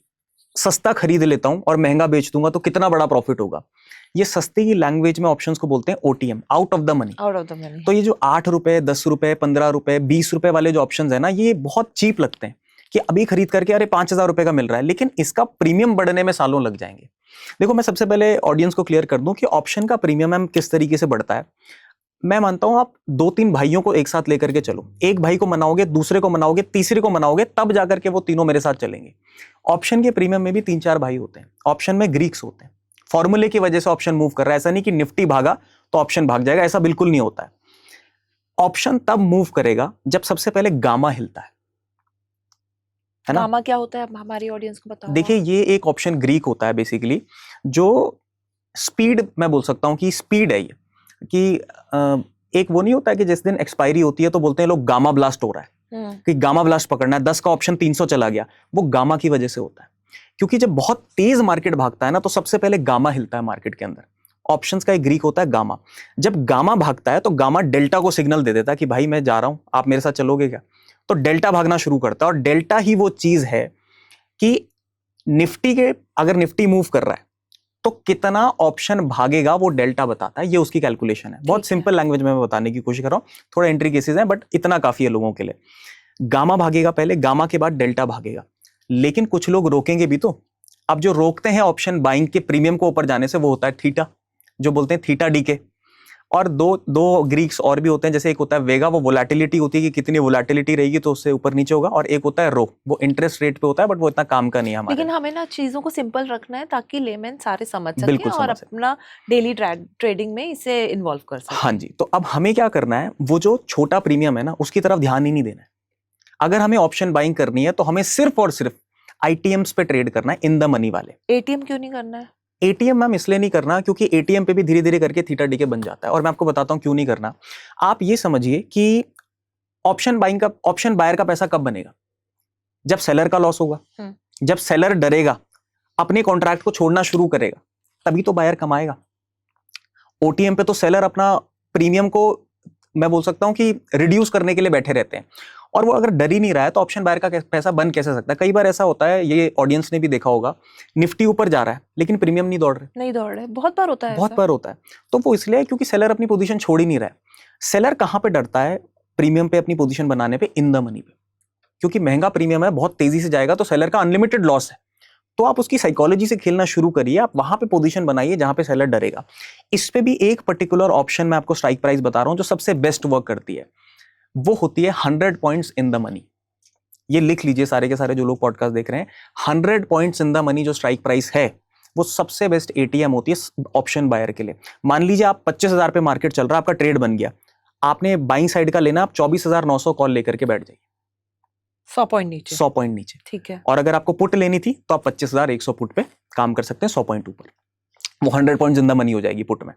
Speaker 1: सस्ता खरीद लेता हूं और महंगा बेच दूंगा तो कितना बड़ा प्रॉफिट होगा। ये सस्ते की लैंग्वेज में ऑप्शंस को बोलते हैं OTM, out of the money.
Speaker 2: Out of the money.
Speaker 1: तो ये जो 8 रुपए, 10 रुपए, 15 रुपए, 20 रुपए वाले जो ऑप्शंस है ना, ये बहुत चीप लगते हैं कि अभी खरीद करके अरे 5,000 रुपए का मिल रहा है, लेकिन इसका प्रीमियम बढ़ने में सालों लग जाएंगे। देखो मैं सबसे पहले ऑडियंस को क्लियर कर दूं कि ऑप्शन का प्रीमियम किस तरीके से बढ़ता है। मैं मानता हूं आप 2-3 भाइयों को एक साथ लेकर के चलो, एक भाई को मनाओगे, दूसरे को मनाओगे, तीसरे को मनाओगे, तब जाकर के वो तीनों मेरे साथ चलेंगे। ऑप्शन के प्रीमियम में भी 3-4 भाई होते हैं, ऑप्शन में ग्रीक्स होते हैं, फॉर्मूले की वजह से ऑप्शन मूव कर रहा है। ऐसा नहीं कि निफ्टी भागा तो ऑप्शन भाग जाएगा, ऐसा बिल्कुल नहीं होता है। ऑप्शन तब मूव करेगा जब सबसे पहले गामा हिलता है ना।
Speaker 2: गामा क्या होता है, हमारी ऑडियंस को बताओ।
Speaker 1: देखिए ये एक ऑप्शन ग्रीक होता है बेसिकली, जो स्पीड, मैं बोल सकता हूं कि स्पीड है ये, कि एक वो नहीं होता है कि जिस दिन एक्सपायरी होती है तो बोलते हैं लोग गामा ब्लास्ट हो रहा है, कि गामा ब्लास्ट पकड़ना है, 10 का ऑप्शन 300 चला गया, वो गामा की वजह से होता है। क्योंकि जब बहुत तेज मार्केट भागता है ना, तो सबसे पहले गामा हिलता है मार्केट के अंदर। ऑप्शंस का एक ग्रीक होता है गामा। जब गामा भागता है तो गामा डेल्टा को सिग्नल दे देता है कि भाई मैं जा रहा हूं, आप मेरे साथ चलोगे क्या। तो डेल्टा भागना शुरू करता है, और डेल्टा ही वो चीज है कि निफ्टी के, अगर निफ्टी मूव कर रहा है तो कितना ऑप्शन भागेगा वो डेल्टा बताता है, ये उसकी कैलकुलेशन है। बहुत सिंपल लैंग्वेज में मैं बताने की कोशिश कर रहा हूं, थोड़ा एंट्री केसेस हैं बट इतना काफी है लोगों के लिए। गामा भागेगा पहले, गामा के बाद डेल्टा भागेगा, लेकिन कुछ लोग रोकेंगे भी तो। अब जो रोकते हैं ऑप्शन बाइंग के प्रीमियम को ऊपर जाने से, वो होता है थीटा, जो बोलते हैं थीटा डीके। और दो ग्रीक्स और भी होते हैं, जैसे एक होता है वेगा, वो वोलेटिलिटी होती है कि कितनी वोलेटिलिटी रहेगी तो उससे ऊपर नीचे होगा, और एक होता है रो, वो इंटरेस्ट रेट पे होता है, बट वो इतना काम का नहीं है हमारे।
Speaker 2: लेकिन हमें ना चीजों को सिंपल रखना है ताकि लेमैन सारे समझ सके
Speaker 1: बिल्कुल
Speaker 2: और
Speaker 1: समझ सके।
Speaker 2: अपना डेली ट्रेडिंग में इसे इन्वॉल्व कर सके।
Speaker 1: हाँ जी, तो अब हमें क्या करना है, वो जो छोटा प्रीमियम है ना, उसकी तरफ ध्यान ही नहीं देना है। अगर हमें ऑप्शन बाइंग करनी है तो हमें सिर्फ और सिर्फ आईटीएम्स पे ट्रेड करना है, इन द मनी वाले।
Speaker 2: एटीएम क्यों नहीं करना है?
Speaker 1: एटीएम मैम इसलिए नहीं करना क्योंकि एटीएम पे भी धीरे धीरे करके थीटा डीके बन जाता है, और मैं आपको बताता हूं क्यों नहीं करना। आप ये समझिए कि ऑप्शन बायर का पैसा कब बनेगा, जब सेलर का लॉस होगा, जब सेलर डरेगा, अपने कॉन्ट्रैक्ट को छोड़ना शुरू करेगा, तभी तो बायर कमाएगा। ओटीएम पे तो सेलर अपना प्रीमियम को, मैं बोल सकता हूं कि रिड्यूस करने के लिए बैठे रहते हैं, और वो अगर डर ही नहीं रहा है तो ऑप्शन बायर का पैसा बन कैसे सकता है। कई बार ऐसा होता है, ये ऑडियंस ने भी देखा होगा, निफ्टी ऊपर जा रहा है लेकिन प्रीमियम नहीं दौड़ रहे,
Speaker 2: बहुत बार होता है,
Speaker 1: बहुत बार होता है। तो वो इसलिए क्योंकि सेलर अपनी पोजीशन छोड़ ही नहीं रहा है। सेलर कहां पे डरता है प्रीमियम पे अपनी पोजीशन बनाने पे, इन द मनी पे, क्योंकि महंगा प्रीमियम है, बहुत तेजी से जाएगा, तो सेलर का अनलिमिटेड लॉस है। तो आप उसकी साइकोलॉजी से खेलना शुरू करिए, आप वहां पे पोजीशन बनाइए जहां पे सेलर डरेगा। इस पे भी एक पर्टिकुलर ऑप्शन मैं आपको स्ट्राइक प्राइस बता रहा हूं जो सबसे बेस्ट वर्क करती है, वो होती है 100 पॉइंट्स इन द मनी। ये लिख लीजिए सारे के सारे जो लोग पॉडकास्ट देख रहे हैं, 100 पॉइंट्स इन द मनी जो स्ट्राइक प्राइस है, वो सबसे बेस्ट एटीएम होती है ऑप्शन बायर के लिए। मान लीजिए आप 25,000 पे मार्केट चल रहा है, आपका ट्रेड बन गया, आपने बाइंग साइड का लेना, आप 24,900 कॉल लेकर के बैठ जाइए,
Speaker 2: 100 पॉइंट नीचे,
Speaker 1: 100 पॉइंट नीचे,
Speaker 2: ठीक है।
Speaker 1: और अगर आपको पुट लेनी थी तो आप 25,100 पुट पे काम कर सकते हैं, 100 पॉइंट ऊपर, वो 100 पॉइंट इन द मनी हो जाएगी पुट में।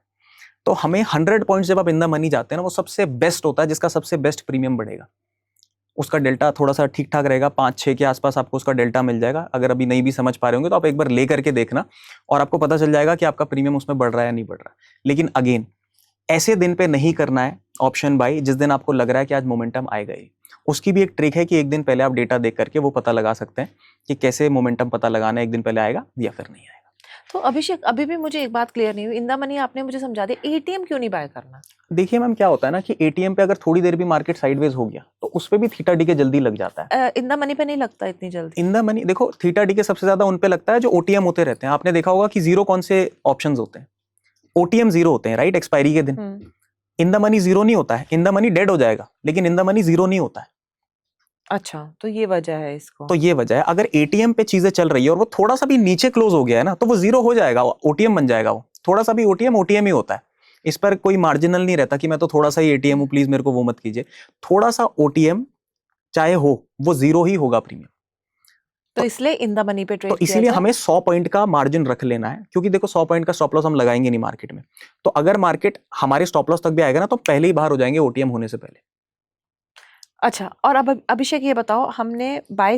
Speaker 1: तो हमें 100 पॉइंट जब आप इन द मनी जाते हैं ना, वो सबसे बेस्ट होता है, जिसका सबसे बेस्ट प्रीमियम बढ़ेगा। उसका डेल्टा थोड़ा सा ठीक ठाक रहेगा, 5-6 के आसपास आपको उसका डेल्टा मिल जाएगा। अगर अभी नहीं भी समझ पा रहे होंगे तो आप एक बार ले करके देखना, और आपको पता चल जाएगा कि आपका प्रीमियम उसमें बढ़ रहा है या नहीं बढ़ रहा है। लेकिन अगेन, ऐसे दिन पे नहीं करना है ऑप्शन बाई जिस दिन आपको लग रहा है कि आज मोमेंटम आएगा ही। उसकी भी एक ट्रिक है कि एक दिन पहले आप डेटा देख करके वो पता लगा सकते हैं कि कैसे मोमेंटम पता लगाना है, एक दिन पहले आएगा या फिर नहीं आएगा।
Speaker 2: तो अभिषेक, अभी भी मुझे एक बात क्लियर नहीं हुई, इन द मनी आपने मुझे समझा दिया, एटीएम क्यों नहीं बाय करना?
Speaker 1: देखिए मैम, क्या होता है ना कि एटीएम पे अगर थोड़ी देर भी मार्केट साइडवेज हो गया तो उस पे भी थीटा डीके जल्दी लग जाता है।
Speaker 2: इन द मनी पे नहीं लगता इतनी जल्दी।
Speaker 1: इन द मनी देखो, थीटा डीके सबसे ज्यादा उन पे लगता है जो ओटीएम होते रहते हैं। आपने देखा होगा कि जीरो कौन से ऑप्शंस होते हैं, ओटीएम जीरो होते हैं, राइट, एक्सपायरी के दिन। इन द मनी जीरो नहीं होता है, इन द मनी डेड हो जाएगा, लेकिन इन द मनी जीरो नहीं होता है।
Speaker 2: अच्छा, तो ये वजह है इसको।
Speaker 1: तो ये वजह है, अगर एटीएम पे चीजें चल रही है और वो थोड़ा सा भी नीचे क्लोज हो गया है ना, तो वो जीरो हो जाएगा, ओटीएम बन जाएगा। वो थोड़ा सा भी ओटीएम ही होता है, इस पर कोई मार्जिनल नहीं रहता कि मैं तो थोड़ा सा ही एटीएम हूं, प्लीज मेरे को वो मत कीजिए। थोड़ा सा ओटीएम चाहे हो, वो जीरो ही होगा प्रीमियम।
Speaker 2: तो इसलिए इन द मनी पे ट्रेड
Speaker 1: तो इसीलिए हमें 100 पॉइंट का मार्जिन रख लेना है, क्योंकि देखो 100 पॉइंट का स्टॉप लॉस हम लगाएंगे नहीं मार्केट में। तो अगर मार्केट हमारे स्टॉप लॉस तक भी आएगा ना, तो पहले ही बाहर हो जाएंगे ओटीएम होने से पहले।
Speaker 2: अच्छा, और अब अभिषेक ये बताओ, हमने बाय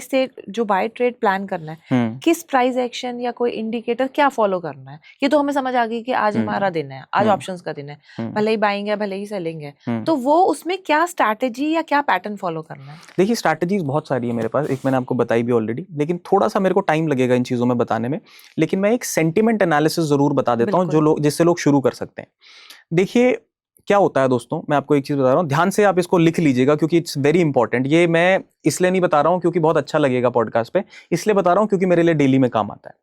Speaker 2: ट्रेड प्लान करना है, किस प्राइस एक्शन या कोई इंडिकेटर क्या फॉलो करना है? ये तो हमें समझ आ गई कि आज हमारा दिन है, आज ऑप्शंस का दिन है, भले ही बाइंग है भले ही सेलिंग है, तो वो उसमें क्या स्ट्रैटेजी या क्या पैटर्न फॉलो करना है?
Speaker 1: देखिए, स्ट्रैटेजीज बहुत सारी है मेरे पास, एक मैंने आपको बताई भी ऑलरेडी, लेकिन थोड़ा सा मेरे को टाइम लगेगा इन चीजों में बताने में। लेकिन मैं एक सेंटिमेंट एनालिसिस जरूर बता देता हूँ, जो लोग, जिससे लोग शुरू कर सकते हैं। देखिए क्या होता है दोस्तों, मैं आपको एक चीज बता रहा हूँ, ध्यान से आप इसको लिख लीजिएगा क्योंकि इट्स वेरी इंपॉर्टेंट। ये मैं इसलिए नहीं बता रहा हूँ क्योंकि बहुत अच्छा लगेगा पॉडकास्ट पे, इसलिए बता रहा हूँ क्योंकि मेरे लिए डेली में काम आता है।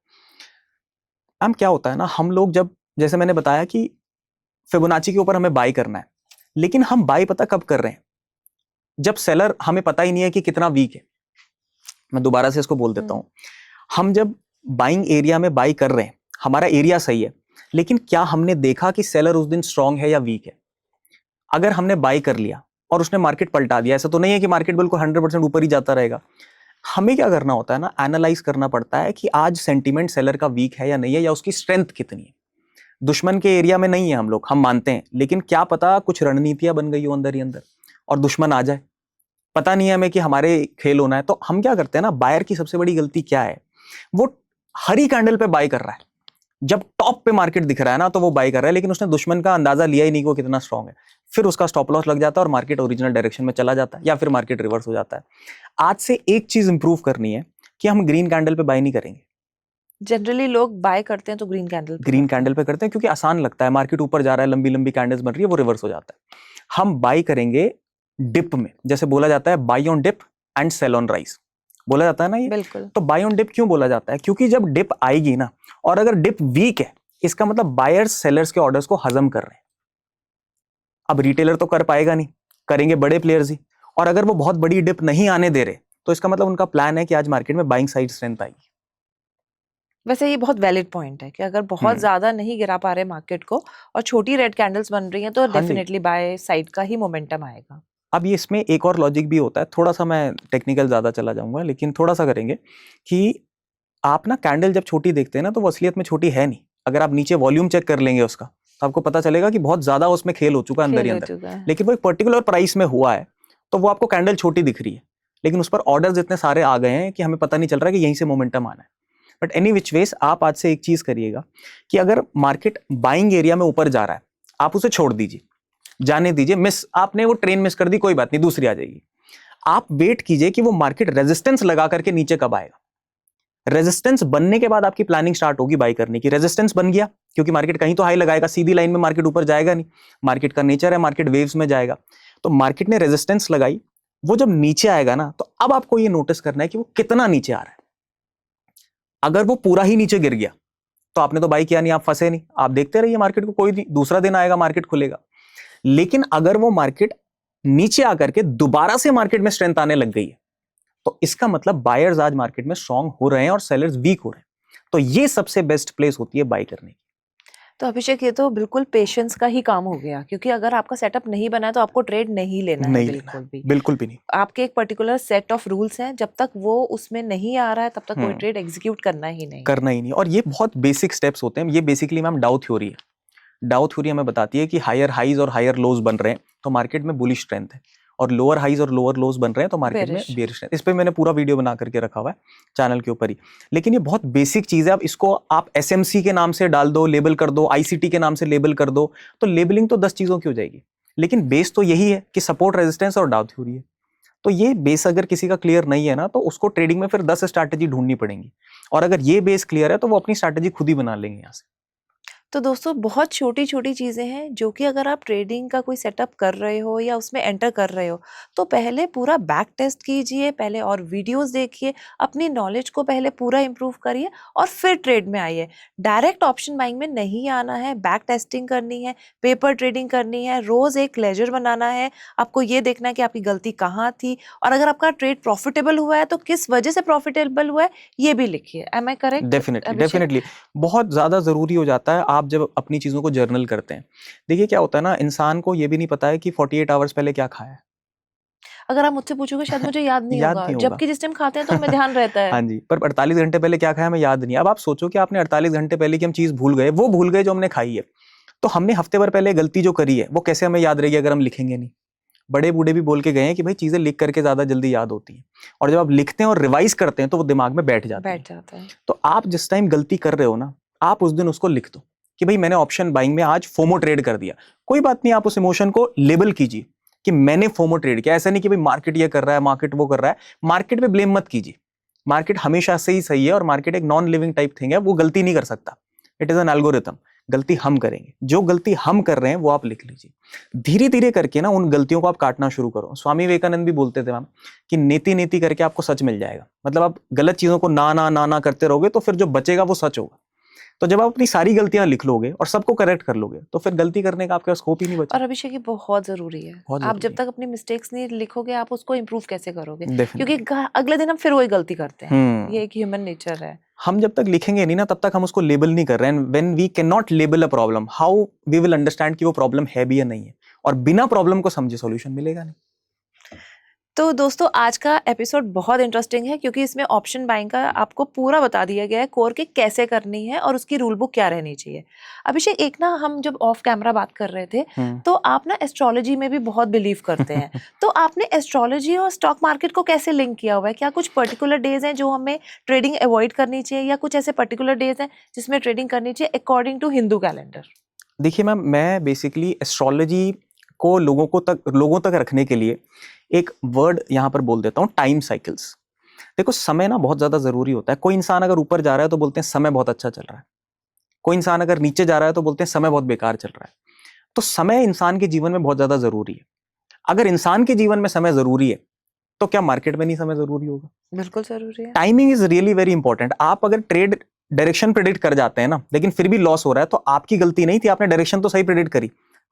Speaker 1: हम क्या होता है ना, हम लोग जब, जैसे मैंने बताया कि फिबोनाची के ऊपर हमें बाय करना है, लेकिन हम बाय पता कब कर रहे हैं, जब सेलर हमें पता ही नहीं है कि कितना वीक है। मैं दोबारा से इसको बोल देता हूं, हम जब बाइंग एरिया में बाई कर रहे हैं, हमारा एरिया सही है, लेकिन क्या हमने देखा कि सेलर उस दिन स्ट्रांग है या वीक है? अगर हमने बाई कर लिया और उसने मार्केट पलटा दिया, ऐसा तो नहीं है कि मार्केट बिल्कुल 100% ऊपर ही जाता रहेगा। हमें क्या करना होता है ना, एनालाइज करना पड़ता है कि आज सेंटीमेंट सेलर का वीक है या नहीं है, या उसकी स्ट्रेंथ कितनी है। दुश्मन के एरिया में नहीं है हम लोग, हम मानते हैं, लेकिन क्या पता कुछ रणनीतियां बन गई हो अंदर ही अंदर और दुश्मन आ जाए, पता नहीं है हमें कि हमारे खेल होना है। तो हम क्या करते हैं ना, बायर की सबसे बड़ी गलती क्या है, वो हरी कैंडल पे बाय कर रहा है। जब टॉप पे मार्केट दिख रहा है ना तो वो बाय कर रहा है, लेकिन उसने दुश्मन का अंदाजा लिया ही नहीं कि वो कितना स्ट्रांग है। फिर उसका स्टॉप लॉस लग जाता है और मार्केट ओरिजिनल डायरेक्शन में चला जाता है, या फिर मार्केट रिवर्स हो जाता है। आज से एक चीज इंप्रूव करनी है कि हम ग्रीन कैंडल पे बाय नहीं करेंगे।
Speaker 2: जनरली लोग बाय करते हैं तो ग्रीन कैंडल
Speaker 1: पे करते हैं क्योंकि आसान लगता है, मार्केट ऊपर जा रहा है, लंबी लंबी कैंडल्स बन रही है, वो रिवर्स हो जाता है। हम बाय करेंगे डिप में, जैसे बोला जाता है buy on dip and sell on rise, बोला जाता है ना ये।
Speaker 2: बिल्कुल।
Speaker 1: तो बाय ऑन डिप क्यों बोला जाता है? क्योंकि जब डिप आएगी ना, और अगर डिप वीक है, इसका मतलब बायर्स सेलर्स के ऑर्डर्स को हजम कर रहे हैं। अब रिटेलर तो कर पाएगा नहीं, करेंगे बड़े प्लेयर्स ही, और अगर वो बहुत बड़ी डिप नहीं आने दे रहे तो इसका मतलब उनका प्लान है कि आज मार्केट में बाइंग साइड स्ट्रेंथ आएगी।
Speaker 2: वैसे ये बहुत वैलिड पॉइंट है कि अगर बहुत ज्यादा नहीं गिरा पा रहे मार्केट को और छोटी रेड कैंडल्स बन रही हैं तो डेफिनेटली बाय साइड का ही मोमेंटम आएगा।
Speaker 1: अब ये इसमें एक और लॉजिक भी होता है, थोड़ा सा मैं टेक्निकल ज्यादा चला जाऊंगा, लेकिन थोड़ा सा करेंगे कि आप ना कैंडल जब छोटी देखते हैं ना तो वो असलियत में छोटी है नहीं। अगर आप नीचे वॉल्यूम चेक कर लेंगे उसका तो आपको पता चलेगा कि बहुत ज्यादा उसमें खेल हो चुका है अंदर ही अंदर, लेकिन वो एक पर्टिकुलर प्राइस में हुआ है तो वो आपको कैंडल छोटी दिख रही है, लेकिन उस पर ऑर्डर्स इतने सारे आ गए हैं कि हमें पता नहीं चल रहा है कि यहीं से मोमेंटम आना है। बट एनी विच वेज आप आज से एक चीज करिएगा कि अगर मार्केट बाइंग एरिया में ऊपर जा रहा है, आप उसे छोड़ दीजिए, जाने दीजिए। मिस आपने वो ट्रेन मिस कर दी, कोई बात नहीं, दूसरी आ जाएगी। आप वेट कीजिए कि वो मार्केट रेजिस्टेंस लगा करके नीचे कब आएगा। रेजिस्टेंस बनने के बाद आपकी प्लानिंग स्टार्ट होगी बाई करने की। रेजिस्टेंस बन गया, क्योंकि मार्केट कहीं तो हाई लगाएगा, सीधी लाइन में मार्केट ऊपर जाएगा नहीं, मार्केट का नेचर है मार्केट वेव्स में जाएगा। तो मार्केट ने रेजिस्टेंस लगाई, वो जब नीचे आएगा ना तो अब आपको ये नोटिस करना है कि वो कितना नीचे आ रहा है। अगर वो पूरा ही नीचे गिर गया तो आपने तो बाई किया नहीं, आप फंसे नहीं, आप देखते रहिए मार्केट को, कोई नहीं, दूसरा दिन आएगा मार्केट खुलेगा। लेकिन अगर वो मार्केट नीचे आकर के दोबारा से मार्केट में स्ट्रेंथ आने लग गई है तो इसका मतलब बायर्स आज मार्केट में स्ट्रांग हो रहे हैं और सेलर्स वीक हो रहे हैं। तो ये सबसे बेस्ट प्लेस होती है बाय करने की।
Speaker 2: तो अभिषेक, ये तो बिल्कुल पेशेंस का ही काम हो गया, क्योंकि अगर आपका सेटअप नहीं बना है तो आपको ट्रेड नहीं लेना है,
Speaker 1: बिल्कुल भी नहीं।
Speaker 2: आपके एक पर्टिकुलर सेट ऑफ रूल्स हैं, जब तक वो उसमें नहीं आ रहा है तब तक कोई ट्रेड एग्जीक्यूट करना ही नहीं। और
Speaker 1: ये बहुत बेसिक स्टेप्स होते हैं। ये बेसिकली मैम डाउ थ्योरी है। डाउ थ्योरी हमें बताती है कि हायर हाइज और हायर लोज बन रहे हैं तो मार्केट में बुलिश स्ट्रेंथ है, और लोअर हाइज और लोअर लोज बन रहे हैं तो मार्केट में बेयरिश स्ट्रेंथ। इस पे मैंने पूरा वीडियो बना करके रखा हुआ है चैनल के ऊपर ही। लेकिन ये बहुत बेसिक चीज है। अब इसको आप एसएमसी के नाम से डाल दो, लेबल कर दो, आईसीटी के नाम से लेबल कर दो, तो लेबलिंग तो 10 चीजों की हो जाएगी, लेकिन बेस तो यही है कि सपोर्ट, रेजिस्टेंस और डाउ थ्योरी है। तो ये बेस अगर किसी का क्लियर नहीं है ना तो उसको ट्रेडिंग में फिर 10 स्ट्रैटेजी ढूंढनी पड़ेंगी, और अगर ये बेस क्लियर है तो वो अपनी स्ट्रैटेजी खुद ही बना लेंगे यहाँ से।
Speaker 2: तो दोस्तों, बहुत छोटी छोटी चीज़ें हैं जो कि अगर आप ट्रेडिंग का कोई सेटअप कर रहे हो या उसमें एंटर कर रहे हो तो पहले पूरा बैक टेस्ट कीजिए, पहले और वीडियोस देखिए, अपनी नॉलेज को पहले पूरा इंप्रूव करिए और फिर ट्रेड में आइए। डायरेक्ट ऑप्शन बाइंग में नहीं आना है, बैक टेस्टिंग करनी है, पेपर ट्रेडिंग करनी है, रोज एक लेजर बनाना है। आपको ये देखना है कि आपकी गलती कहाँ थी, और अगर आपका ट्रेड प्रॉफिटेबल हुआ है तो किस वजह से प्रॉफिटेबल हुआ है ये भी लिखिए। एम आई करेक्ट?
Speaker 1: डेफिनेटली बहुत ज्यादा जरूरी हो जाता है आप जब अपनी चीजों को जर्नल करते हैं। देखिए क्या होता है ना, इंसान को ये भी नहीं पता है कि 48 आवर्स पहले क्या खाया है।
Speaker 2: अगर आप मुझसे पूछोगे शायद मुझे याद नहीं होगा, जबकि जिस टाइम खाते हैं तो हमें ध्यान रहता है।
Speaker 1: हाँ जी, पर 48 घंटे पहले क्या खाया हमें याद नहीं। अब आप सोचो कि आपने 48 घंटे पहले की हम चीज भूल गए, वो भूल गए जो हमने खाई है। तो हमने हफ्ते भर पहले गलती जो करी है वो कैसे हमें याद रहेगी अगर हम लिखेंगे नहीं। बड़े बूढ़े भी बोल के गए हैं कि भाई चीजें लिख करके ज्यादा जल्दी याद होती हैं, और जब आप लिखते हैं और रिवाइज करते हैं तो वो दिमाग में बैठ जाता है। तो आप जिस टाइम गलती कर रहे हो ना, आप उस दिन उसको लिख दो कि भाई मैंने ऑप्शन बाइंग में आज फोमो ट्रेड कर दिया। कोई बात नहीं, आप उस इमोशन को लेबल कीजिए कि मैंने फोमो ट्रेड किया। ऐसा नहीं कि भाई मार्केट ये कर रहा है, मार्केट वो कर रहा है। मार्केट पे ब्लेम मत कीजिए, मार्केट हमेशा से ही सही है, और मार्केट एक नॉन लिविंग टाइप थिंग है, वो गलती नहीं कर सकता। It is an algorithm. गलती हम करेंगे, जो गलती हम कर रहे हैं वो आप लिख लीजिए। धीरे धीरे करके ना उन गलतियों को आप काटना शुरू करो। स्वामी विवेकानंद भी बोलते थे मैम कि नेति नेति करके आपको सच मिल जाएगा। मतलब आप गलत चीजों को ना ना ना ना करते रहोगे तो फिर जो बचेगा वो सच होगा। तो जब आप अपनी सारी गलतियां लिख लोगे और सबको करेक्ट कर लोगे तो फिर गलती करने का आपका स्कोप ही नहीं बचा।
Speaker 2: और अभिषेक ये बहुत जरूरी है।
Speaker 1: बहुत
Speaker 2: आप जब
Speaker 1: जरूरी
Speaker 2: तक अपनी मिस्टेक्स नहीं लिखोगे आप उसको इम्प्रूव कैसे करोगे?
Speaker 1: है
Speaker 2: क्योंकि
Speaker 1: डेफिनेटली।
Speaker 2: अगले दिन हम फिर वही गलती करते हैं, ये एक ह्यूमन नेचर है।
Speaker 1: हम जब तक लिखेंगे नहीं ना तब तक हम उसको लेबल नहीं कर रहे हैं। When we can not label a problem, how we will understand कि वो प्रॉब्लम है भी या नहीं है, और बिना प्रॉब्लम को समझे सॉल्यूशन मिलेगा नहीं।
Speaker 2: तो दोस्तों आज का एपिसोड बहुत इंटरेस्टिंग है क्योंकि इसमें ऑप्शन बाइंग का आपको पूरा बता दिया गया है, कोर के कैसे करनी है और उसकी रूल बुक क्या रहनी चाहिए। अभिषेक एक ना हम जब ऑफ कैमरा बात कर रहे थे तो आप ना एस्ट्रोलॉजी में भी बहुत बिलीव करते हैं। तो आपने एस्ट्रोलॉजी और स्टॉक मार्केट को कैसे लिंक किया हुआ है? क्या कुछ पर्टिकुलर डेज हैं जो हमें ट्रेडिंग अवॉइड करनी चाहिए या कुछ ऐसे पर्टिकुलर डेज हैं जिसमें ट्रेडिंग करनी चाहिए अकॉर्डिंग टू हिंदू कैलेंडर?
Speaker 1: देखिए मैम, मैं बेसिकली एस्ट्रोलॉजी को लोगों तक रखने के लिए एक वर्ड यहाँ पर बोल देता हूँ, टाइम साइकिल्स। देखो समय ना बहुत ज्यादा जरूरी होता है। कोई इंसान अगर ऊपर जा रहा है तो बोलते हैं समय बहुत अच्छा चल रहा है, कोई इंसान अगर नीचे जा रहा है तो बोलते हैं समय बहुत बेकार चल रहा है। तो समय इंसान के जीवन में बहुत ज्यादा जरूरी है। अगर इंसान के जीवन में समय जरूरी है तो क्या मार्केट में नहीं समय जरूरी होगा?
Speaker 2: बिल्कुल जरूरी है।
Speaker 1: Timing is really very important. आप अगर ट्रेड डायरेक्शन प्रेडिक्ट कर जाते हैं ना लेकिन फिर भी लॉस हो रहा है तो आपकी गलती नहीं थी, आपने डायरेक्शन तो सही प्रेडिक्ट करी,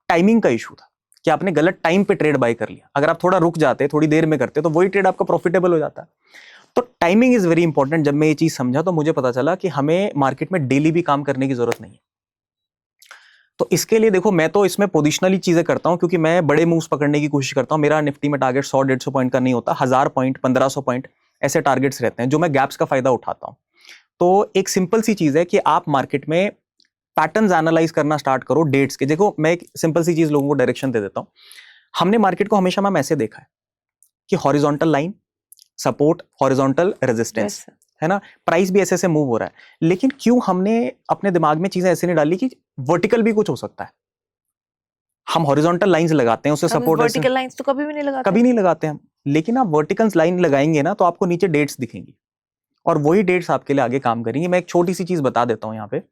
Speaker 1: टाइमिंग का इशू था कि आपने गलत टाइम पे ट्रेड बाय कर लिया। अगर आप थोड़ा रुक जाते, थोड़ी देर में करते तो वही ट्रेड आपका प्रॉफिटेबल हो जाता। तो टाइमिंग इज वेरी इंपॉर्टेंट। जब मैं ये चीज समझा तो मुझे पता चला कि हमें मार्केट में डेली भी काम करने की जरूरत नहीं है। तो इसके लिए देखो, मैं तो इसमें पोजिशनली चीजें करता हूं क्योंकि मैं बड़े मूव्स पकड़ने की कोशिश करता हूं। मेरा निफ्टी में टारगेट 100-150 पॉइंट का नहीं होता, 1000 पॉइंट 1500 पॉइंट ऐसे टारगेट्स रहते हैं जो मैं गैप्स का फायदा उठाता हूं। तो एक सिंपल सी चीज है कि आप मार्केट में पैटर्न्स एनालाइज करना स्टार्ट करो डेट्स के। देखो मैं एक सिंपल सी चीज लोगों को डायरेक्शन दे देता हूं। हमने मार्केट को हमेशा मैम ऐसे देखा है कि horizontal line, support, horizontal resistance, है ना, प्राइस भी ऐसे ऐसे मूव हो रहा है। लेकिन क्यों हमने अपने दिमाग में चीजें ऐसे नहीं डाली कि वर्टिकल भी कुछ हो सकता है? हम हॉरिजॉन्टल लाइंस लगाते हैं, उससे सपोर्ट
Speaker 2: वर्टिकल लाइंस तो कभी भी नहीं लगाते।
Speaker 1: कभी नहीं लगाते हम। लेकिन आप वर्टिकल लाइन लगाएंगे ना तो आपको नीचे डेट्स दिखेंगी और वही डेट्स आपके लिए आगे काम करेंगी। मैं एक छोटी सी चीज बता देता हूं यहाँ पे।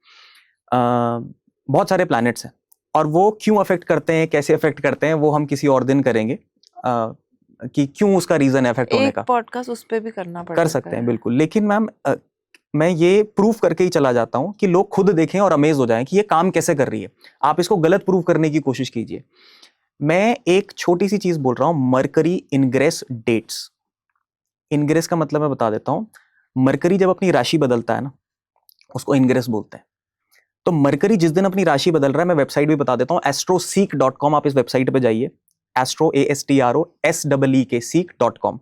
Speaker 1: बहुत सारे प्लैनेट्स हैं और वो क्यों अफेक्ट करते हैं, कैसे अफेक्ट करते हैं, वो हम किसी और दिन करेंगे कि क्यों उसका रीजन है अफेक्ट होने का।
Speaker 2: एक पॉडकास्ट उस पे भी करना पड़
Speaker 1: कर सकते हैं बिल्कुल। लेकिन मैम मैं ये प्रूफ करके ही चला जाता हूं कि लोग खुद देखें और अमेज हो जाएं कि ये काम कैसे कर रही है। आप इसको गलत प्रूफ करने की कोशिश कीजिए। मैं एक छोटी सी चीज बोल रहा हूं, मरकरी इनग्रेस डेट्स। इनग्रेस का मतलब मैं बता देता हूं। मरकरी जब अपनी राशि बदलता है ना उसको इनग्रेस बोलते हैं। तो मरकरी जिस दिन अपनी राशि बदल रहा है, मैं वेबसाइट भी बता देता हूं, astroseek.com, आप इस वेबसाइट पे जाइए, एस्ट्रो ASTROSEEK.com।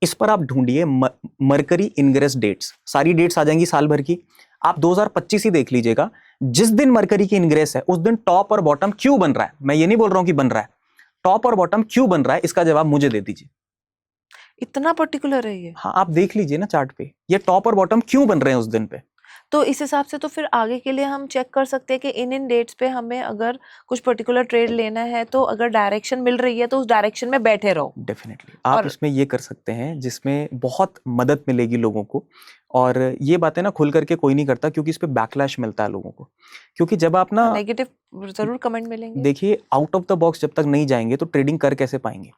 Speaker 1: इस पर आप ढूंढिए मरकरी इनग्रेस डेट्स, सारी डेट्स आ जाएंगी साल भर की। आप 2025 ही देख लीजिएगा, जिस दिन मरकरी की इनग्रेस है उस दिन टॉप और बॉटम क्यों बन रहा है। मैं ये नहीं बोल रहा हूं कि बन रहा है, टॉप और बॉटम क्यों बन रहा है इसका जवाब मुझे दे दीजिए।
Speaker 2: इतना पर्टिकुलर है ये?
Speaker 1: हाँ, आप देख लीजिए ना चार्ट पे, ये टॉप और बॉटम क्यों बन रहे हैं उस दिन पे।
Speaker 2: तो इस हिसाब से तो फिर आगे के लिए हम चेक कर सकते हैं कि इन डेट्स पे हमें अगर कुछ पर्टिकुलर ट्रेड लेना है तो अगर डायरेक्शन मिल रही है तो उस डायरेक्शन में बैठे रहो।
Speaker 1: डेफिनेटली आप इसमें ये कर सकते हैं जिसमें बहुत मदद मिलेगी लोगों को। और ये बातें ना खुल करके कोई नहीं करता क्योंकि इस पे बैकलैश मिलता है लोगों को। क्योंकि जब आप ना
Speaker 2: नेगेटिव जरूर कमेंट मिलेंगे।
Speaker 1: देखिए, आउट ऑफ द बॉक्स जब तक नहीं जाएंगे तो ट्रेडिंग कर कैसे पाएंगे?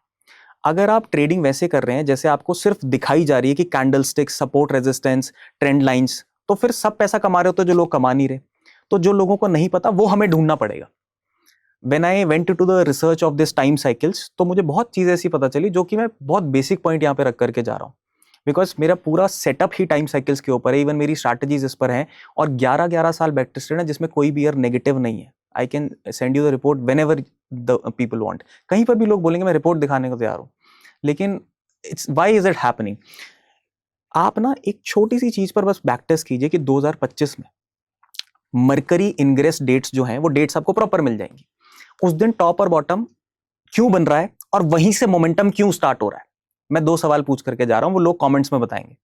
Speaker 1: अगर आप ट्रेडिंग वैसे कर रहे हैं जैसे आपको सिर्फ दिखाई जा रही है कि candlestick, support, resistance, trend lines, तो फिर सब पैसा कमा रहे हो तो जो लोग कमा नहीं रहे। तो जो लोगों को नहीं पता वो हमें ढूंढना पड़ेगा। When I went to the research of this time cycles, तो मुझे बहुत चीजें ऐसी पता चली जो कि मैं बहुत बेसिक पॉइंट यहाँ पे रख करके जा रहा हूँ। बिकॉज मेरा पूरा सेटअप ही टाइम साइकिल्स के ऊपर है, इवन मेरी स्ट्रैटेजीज इस पर हैं। और 11-11 साल बैक टेस्टेड है जिसमें कोई भी ईयर नेगेटिव नहीं है। I can send you the report when ever the people want. कहीं पर भी लोग बोलेंगे मैं रिपोर्ट दिखाने को तैयार हूँ। लेकिन it's why is it happening? आप ना एक छोटी सी चीज पर बस बैक टेस्ट कीजिए कि 2025 में मरकरी इनग्रेस डेट्स जो हैं वो डेट्स आपको प्रॉपर मिल जाएंगी। उस दिन टॉप और बॉटम क्यों बन रहा है और वहीं से मोमेंटम क्यों स्टार्ट हो रहा है। मैं 2 सवाल पूछ करके जा रहा हूं, वो लोग कमेंट्स में बताएंगे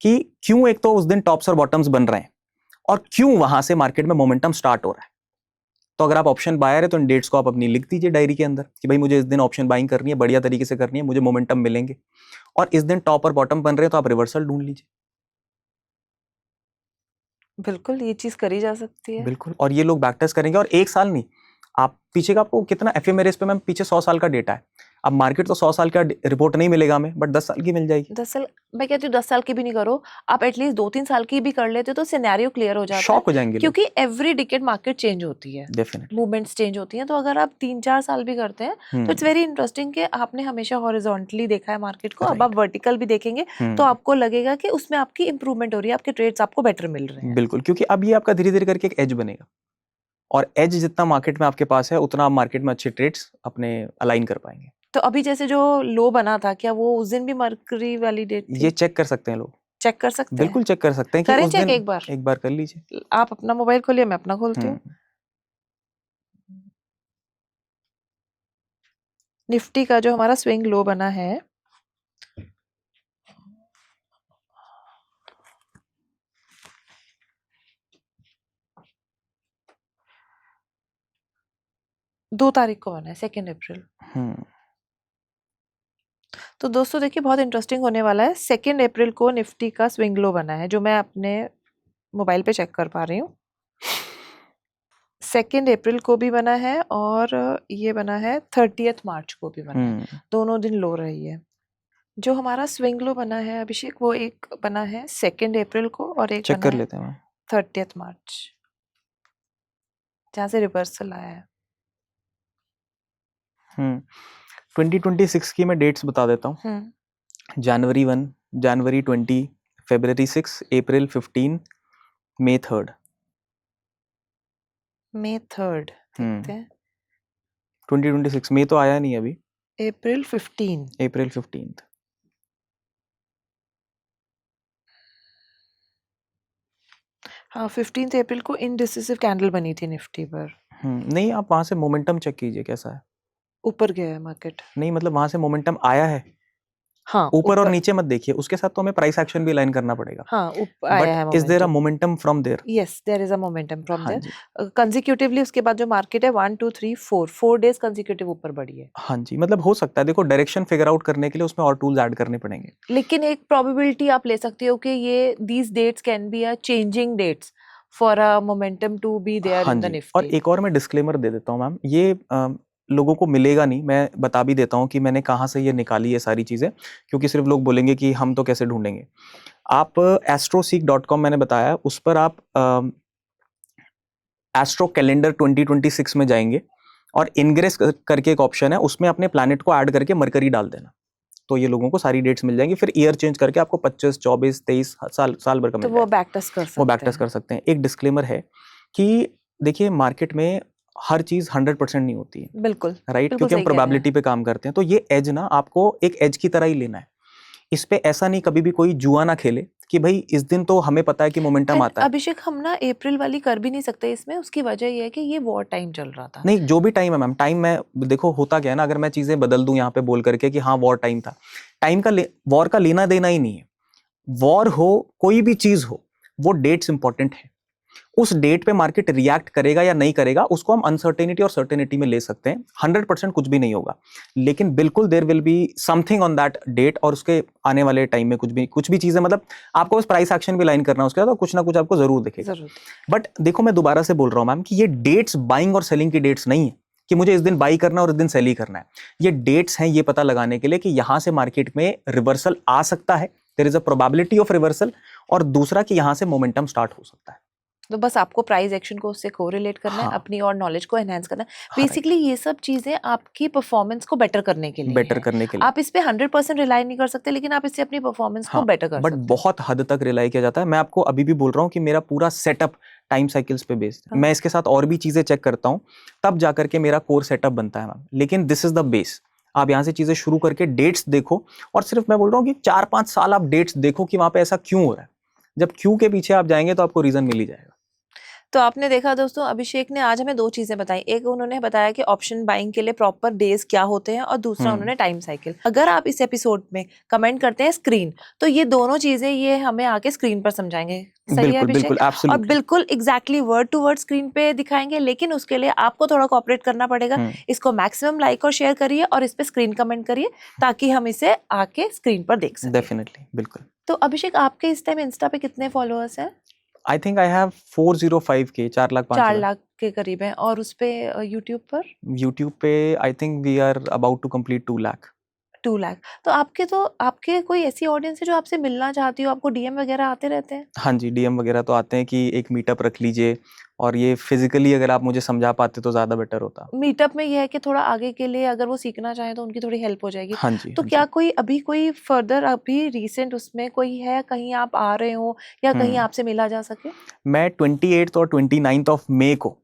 Speaker 1: कि क्यों एक तो उस दिन टॉप्स और बॉटम्स बन रहे हैं और क्यों वहां से मार्केट में मोमेंटम स्टार्ट हो रहा है। तो अगर आप ऑप्शन बायर है तो इन डेट्स को आप अपनी लिख दीजिए डायरी के अंदर कि भाई मुझे इस दिन ऑप्शन बाइंग करनी है, बढ़िया तरीके से करनी है, मुझे मोमेंटम मिलेंगे। और इस दिन टॉप और बॉटम बन रहे हैं तो आप रिवर्सल ढूंढ लीजिए।
Speaker 2: बिल्कुल, ये चीज करी जा सकती है।
Speaker 1: बिल्कुल, और ये लोग बैक टेस्ट करेंगे। और 1 साल नहीं, आप पीछे का आपको कितना एफएमआरएस पे मैम पीछे 100 साल का डेटा है। अब मार्केट तो 100 साल का रिपोर्ट नहीं मिलेगा हमें, बट 10 साल की मिल जाएगी।
Speaker 2: 10 साल, मैं कहती हूँ 10 साल की भी नहीं करो, आप एटलीस्ट 2-3 साल की भी कर लेते हो तो सिनेरियो क्लियर हो जाता है,
Speaker 1: शॉक हो जाएंगे लोग।
Speaker 2: क्योंकि एवरी डिकेड मार्केट चेंज होती है,
Speaker 1: डेफिनेटली।
Speaker 2: मूवमेंट्स चेंज होती हैं। तो अगर आप 3-4 साल भी करते हैं तो इट्स वेरी इंटरेस्टिंग कि आपने हमेशा हॉरिजॉन्टली देखा है मार्केट को, अब आप वर्टिकल भी देखेंगे तो आपको लगेगा कि उसमें आपकी इंप्रूवमेंट हो रही है, आपके ट्रेड्स आपको बेटर मिल रहे हैं।
Speaker 1: बिल्कुल, क्योंकि अब ये आपका धीरे धीरे करके एक एज बनेगा, और एज जितना मार्केट में आपके पास है उतना आप मार्केट में अच्छे ट्रेड्स अपने अलाइन कर पाएंगे।
Speaker 2: तो अभी जैसे जो लो बना था, क्या वो उस दिन भी मर्करी वाली डेट थी?
Speaker 1: ये चेक कर सकते हैं लोग,
Speaker 2: चेक कर सकते हैं,
Speaker 1: बिल्कुल चेक कर सकते हैं कि
Speaker 2: करें
Speaker 1: उस
Speaker 2: चेक
Speaker 1: दिन
Speaker 2: एक बार
Speaker 1: कर लीजिए।
Speaker 2: आप अपना मोबाइल खोलिए, मैं अपना खोलती हूँ। निफ्टी का जो हमारा स्विंग लो बना है, दो तारीख को बना है, 2 अप्रैल। तो दोस्तों देखिए बहुत इंटरेस्टिंग होने वाला है। 2 अप्रैल को निफ्टी का स्विंग लो बना है, जो मैं अपने मोबाइल पे चेक कर पा रही हूँ। 2 अप्रैल को भी बना है और ये बना है 30 मार्च को भी बना है, दोनों दिन लो रही है। जो हमारा स्विंग लो बना है अभिषेक, वो एक बना है 2 अप्रैल को और एक
Speaker 1: चेक
Speaker 2: बना
Speaker 1: कर
Speaker 2: है
Speaker 1: लेते हैं
Speaker 2: 30 मार्च, जहाँ से रिवर्सल आया है।
Speaker 1: 2026 की मैं डेट्स बता देता हूँ। जनवरी 1, जनवरी 20, फरवरी 6, अप्रैल 15, मई 3।
Speaker 2: मई 3 देखते हैं।
Speaker 1: 2026 में तो आया नहीं अभी।
Speaker 2: अप्रैल 15,
Speaker 1: अप्रैल 15।
Speaker 2: हाँ 15 अप्रैल को इनडिसिसिव कैंडल बनी थी निफ्टी पर।
Speaker 1: नहीं, आप वहां से मोमेंटम चेक कीजिए कैसा है।
Speaker 2: ऊपर गया है मार्केट?
Speaker 1: नहीं, मतलब वहां से मोमेंटम आया है।
Speaker 2: हाँ,
Speaker 1: ऊपर और नीचे मत देखिए, उसके साथ तो हमें प्राइस एक्शन भी अलाइन करना पड़ेगा।
Speaker 2: हाँ, आया है
Speaker 1: but is there a
Speaker 2: momentum.
Speaker 1: Momentum from there?
Speaker 2: Yes, there is a momentum from
Speaker 1: हाँ
Speaker 2: देयर।
Speaker 1: जी,
Speaker 2: कंसेक्यूटिवली उसके बाद जो मार्केट है 1 2 3 4 डेज कंसेक्यूटिव ऊपर बढ़ी है।
Speaker 1: हाँ जी, मतलब हो सकता है। देखो, डायरेक्शन फिगर आउट करने के लिए उसमें और टूल्स ऐड करने पड़ेंगे।
Speaker 2: लेकिन एक प्रोबेबिलिटी आप ले सकती हो कि ये these dates can be a changing dates for a momentum to be there
Speaker 1: हाँ
Speaker 2: इन द
Speaker 1: जी, और
Speaker 2: निफ्टी।
Speaker 1: एक और मैं डिस्क्लेमर दे देता हूँ मैम, ये लोगों को मिलेगा नहीं, मैं बता भी देता हूँ कि मैंने कहाँ से ये निकाली है सारी चीज़ें, क्योंकि सिर्फ लोग बोलेंगे कि हम तो कैसे ढूंढेंगे। आप astroseek.com मैंने बताया, उस पर आप एस्ट्रो कैलेंडर 2026 में जाएंगे और इनग्रेस करके एक ऑप्शन है, उसमें अपने प्लैनेट को ऐड करके मरकरी डाल देना, तो ये लोगों को सारी डेट्स मिल जाएंगी। फिर ईयर चेंज करके आपको 25, 24, 23 साल भर का
Speaker 2: तो
Speaker 1: मिल
Speaker 2: वो
Speaker 1: जाएगा।
Speaker 2: बैक टेस्ट कर सकते
Speaker 1: वो बैक टेस्ट कर सकते हैं। एक डिस्क्लेमर है कि देखिए, मार्केट में हर चीज 100% नहीं होती है,
Speaker 2: बिल्कुल
Speaker 1: राइट?
Speaker 2: बिल्कुल
Speaker 1: क्योंकि हम
Speaker 2: सही कह रहे
Speaker 1: प्रोबेबिलिटी
Speaker 2: हैं।
Speaker 1: पे काम करते हैं। तो ये एज ना आपको एक एज की तरह ही लेना है। इस पे ऐसा नहीं कभी भी कोई जुआ ना खेले कि भाई इस दिन तो हमें पता है कि मोमेंटम
Speaker 2: And
Speaker 1: आता है।
Speaker 2: अभिषेक हम ना अप्रैल वाली कर भी नहीं सकते इसमें, उसकी वजह ये है कि ये वॉर टाइम चल रहा था।
Speaker 1: नहीं, जो भी टाइम है मैम, टाइम में देखो होता क्या है ना, अगर मैं चीजें बदल दूं यहाँ पे बोल करके कि हाँ वॉर टाइम था, टाइम का वॉर का लेना देना ही नहीं है। वॉर हो, कोई भी चीज हो, वो डेट्स इंपॉर्टेंट है। उस डेट पे मार्केट रिएक्ट करेगा या नहीं करेगा, उसको हम अनसर्टेनिटी और सर्टेनिटी में ले सकते हैं। 100% कुछ भी नहीं होगा, लेकिन बिल्कुल there will be something on that date, और उसके आने वाले टाइम में कुछ भी चीजें, मतलब आपको बस प्राइस एक्शन भी लाइन करना है उसके बाद, तो कुछ ना कुछ आपको जरूर दिखेगा। बट देखो, मैं दोबारा से बोल रहा हूं मैम कि ये डेट्स बाइंग और सेलिंग की डेट्स नहीं है कि मुझे इस दिन बाई करना और इस दिन सेल ही करना है। ये डेट्स हैं ये पता लगाने के लिए कि यहां से मार्केट में रिवर्सल आ सकता है, there is a probability of reversal, और दूसरा कि यहां से मोमेंटम स्टार्ट हो सकता है।
Speaker 2: तो बस आपको प्राइस एक्शन को उससे कोरिलेट करना है,
Speaker 1: हाँ,
Speaker 2: अपनी और नॉलेज को एनहांस करना है।
Speaker 1: हाँ,
Speaker 2: बेसिकली ये सब चीजें आपकी परफॉर्मेंस को बेटर करने के लिए
Speaker 1: बेटर
Speaker 2: है।
Speaker 1: करने के लिए।
Speaker 2: आप इस पे 100% रिलाई नहीं कर सकते, लेकिन आप इससे अपनी परफॉर्मेंस को
Speaker 1: हाँ,
Speaker 2: बेटर कर
Speaker 1: बट
Speaker 2: सकते हैं।
Speaker 1: बहुत हद तक रिलाई किया जाता है। मैं आपको अभी भी बोल रहा हूँ कि मेरा पूरा सेटअप टाइम साइकिल्स पे बेस्ड है। मैं इसके साथ और भी चीजें चेक करता हूँ, तब जाकर के मेरा कोर सेटअप बनता है मैम। लेकिन दिस इज द बेस। आप यहाँ से चीजें शुरू करके डेट्स देखो, और सिर्फ मैं बोल रहा हूँ कि 4-5 साल आप डेट्स देखो कि वहां पे ऐसा क्यों हो रहा है। जब क्यों के पीछे आप जाएंगे तो आपको रीजन मिल ही जाएगा।
Speaker 2: तो आपने देखा दोस्तों, अभिषेक ने आज हमें 2 चीजें बताई। एक उन्होंने बताया कि ऑप्शन बाइंग के लिए प्रॉपर डेज क्या होते हैं, और दूसरा उन्होंने टाइम साइकिल। अगर आप इस एपिसोड में कमेंट करते हैं स्क्रीन, तो ये दोनों चीजें ये हमें आके स्क्रीन पर समझाएंगे। सही है
Speaker 1: बिल्कुल,
Speaker 2: अभिषेक?
Speaker 1: बिल्कुल,
Speaker 2: और
Speaker 1: एब्सोल्युटली।
Speaker 2: बिल्कुल exactly word to word screen पे दिखाएंगे, लेकिन उसके लिए आपको थोड़ा कोऑपरेट करना पड़ेगा। इसको मैक्सिमम लाइक और शेयर करिए, और इस पे स्क्रीन कमेंट करिए, ताकि हम इसे आके स्क्रीन पर देख सकें।
Speaker 1: डेफिनेटली, बिल्कुल।
Speaker 2: तो अभिषेक, आपके इस टाइम इंस्टा पे कितने फॉलोअर्स हैं?
Speaker 1: I think I have 405K, 4,05,000।
Speaker 2: 4 lakh के करीब है। और उस पे यूट्यूब पर
Speaker 1: यूट्यूब पे I think we are about to complete 2 lakh.
Speaker 2: 2 lakh. तो आपके कोई ऐसी ऑडियंस है जो आपसे मिलना चाहती हो, आपको डीएम वगैरह आते रहते हैं?
Speaker 1: हाँ जी, डीएम वगैरह तो आते हैं कि एक मीटअप रख लीजिए, और ये फिजिकली अगर आप मुझे समझा पाते तो ज़्यादा बेटर होता।
Speaker 2: मीटअप में ये है कि थोड़ा आगे के लिए अगर वो सीखना चाहें तो उनकी थोड़ी हेल्प हो जाएगी।
Speaker 1: हाँ जी,
Speaker 2: तो
Speaker 1: हाँ
Speaker 2: क्या
Speaker 1: जी।
Speaker 2: कोई अभी फर्दर अभी रिसेंट उसमें कोई है, कहीं आप आ रहे हो या कहीं
Speaker 1: हुँ।
Speaker 2: आपसे मिला जा सके?
Speaker 1: मैं 28 और 29 ऑफ मई को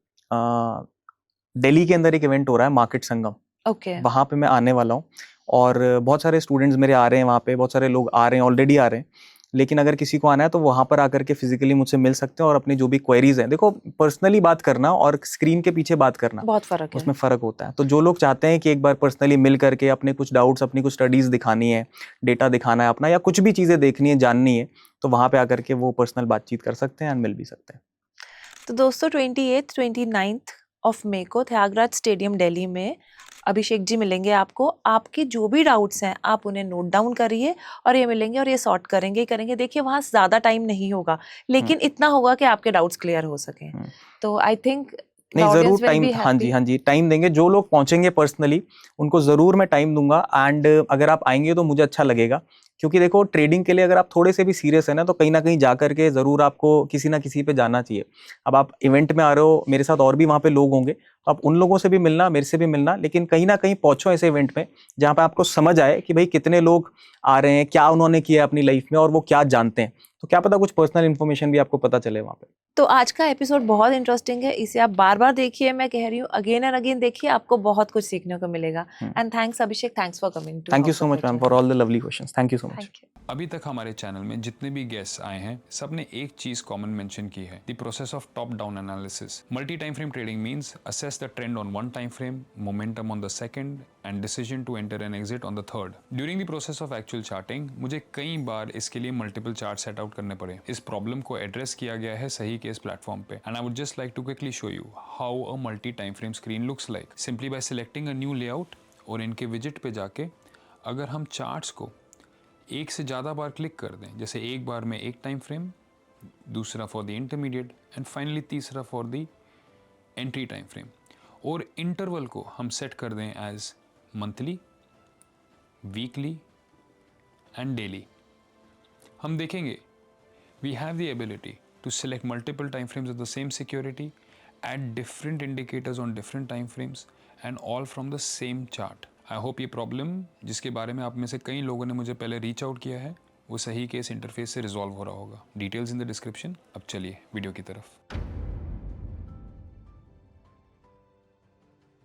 Speaker 1: दिल्ली के अंदर एक इवेंट हो रहा है, मार्केट संगम।
Speaker 2: ओके।
Speaker 1: वहाँ पे मैं आने वाला हूँ, और बहुत सारे स्टूडेंट्स मेरे आ रहे हैं वहाँ पे, बहुत सारे लोग आ रहे हैं, ऑलरेडी आ रहे हैं। लेकिन अगर किसी को आना है तो वहाँ पर आकर के फिजिकली मुझसे मिल सकते हैं, और अपनी जो भी क्वेरीज हैं, देखो पर्सनली बात करना और स्क्रीन के पीछे बात करना,
Speaker 2: बहुत फर्क है।
Speaker 1: उसमें फ़र्क होता है। तो जो लोग चाहते हैं कि एक बार पर्सनली मिल करके अपने कुछ डाउट्स, अपनी कुछ स्टडीज़ दिखानी है, डेटा दिखाना है अपना, या कुछ भी चीज़ें देखनी है, जाननी है, तो वहाँ पे आकर के वो पर्सनल बातचीत कर सकते हैं एंड मिल भी सकते हैं।
Speaker 2: तो दोस्तों 28 29 ऑफ मई को त्यागराज स्टेडियम दिल्ली में अभिषेक जी मिलेंगे आपको। आपके जो भी डाउट्स हैं आप उन्हें नोट डाउन करिए और ये मिलेंगे और ये सॉर्ट करेंगे ही करेंगे। देखिए वहाँ ज़्यादा टाइम नहीं होगा, लेकिन इतना होगा कि आपके डाउट्स क्लियर हो सकें।
Speaker 1: हुँ।
Speaker 2: तो आई थिंक द
Speaker 1: नहीं, ज़रूर
Speaker 2: ऑडियंस विल
Speaker 1: टाइम,
Speaker 2: बी
Speaker 1: हाँ जी,
Speaker 2: हैप्पी।
Speaker 1: हाँ जी, टाइम देंगे। जो लोग पहुँचेंगे पर्सनली, उनको ज़रूर मैं टाइम दूँगा, एंड अगर आप आएँगे तो मुझे अच्छा लगेगा। क्योंकि देखो ट्रेडिंग के लिए अगर आप थोड़े से भी सीरियस हैं ना, तो कहीं न कहीं जा कर के ज़रूर आपको किसी न किसी पे जाना चाहिए। अब आप इवेंट में आ रहे हो, मेरे साथ और भी वहाँ पे लोग होंगे, तो आप उन लोगों से भी मिलना, मेरे से भी मिलना, लेकिन कहीं न कहीं पहुँचो ऐसे इवेंट में, जहाँ पे आपको समझ आए कि भई कितने लोग आ रहे हैं, क्या उन्होंने किया है अपनी लाइफ़ में, और वो क्या जानते हैं। तो क्या पता कुछ पर्सनल इन्फॉर्मेशन भी आपको पता चले वहाँ पे।
Speaker 2: तो आज का एपिसोड बहुत इंटरेस्टिंग है, इसे आप बार बार देखिए, मैं कह रही हूँ अगेन एंड अगेन देखिए, आपको बहुत कुछ सीखने को मिलेगा। And thanks Abhishek, thanks for coming to
Speaker 1: thank you
Speaker 2: house
Speaker 1: so
Speaker 2: of
Speaker 1: much ma'am
Speaker 2: पहचान।
Speaker 1: For all the lovely questions. Thank you so much.
Speaker 2: Thank you.
Speaker 3: अभी तक हमारे चैनल में जितने भी गेस्ट्स आए हैं सब ने एक चीज कॉमन मेंशन की है, the process of top down analysis. Multi time frame trading means assess the trend on one time frame, momentum on the second and decision to enter and exit on the third. During the process of actual charting मुझे कई बार इसके लिए multiple chart set out करने पड़े। इस problem को address किया गया है सही के इस प्लेटफॉर्म पे, and I would just like to quickly show you how a multi time frame screen looks like. Simply by selecting a new layout और इनके विजिट पे जाके अगर हम चार्ट्स को एक से ज़्यादा बार क्लिक कर दें, जैसे एक बार में एक टाइम फ्रेम, दूसरा for the intermediate and finally तीसरा for the entry time frame, और इंटरवल को हम सेट कर दें as monthly, weekly and daily, हम देखेंगे we have the ability to select multiple time frames of the same security at different indicators on different time frames and all from the same chart. I hope ये problem जिसके बारे में आप में से कई लोगों ने मुझे पहले रीच आउट किया है वो सही के इस इंटरफेस से रिजॉल्व हो रहा होगा। Details in the description. अब चलिए वीडियो की तरफ।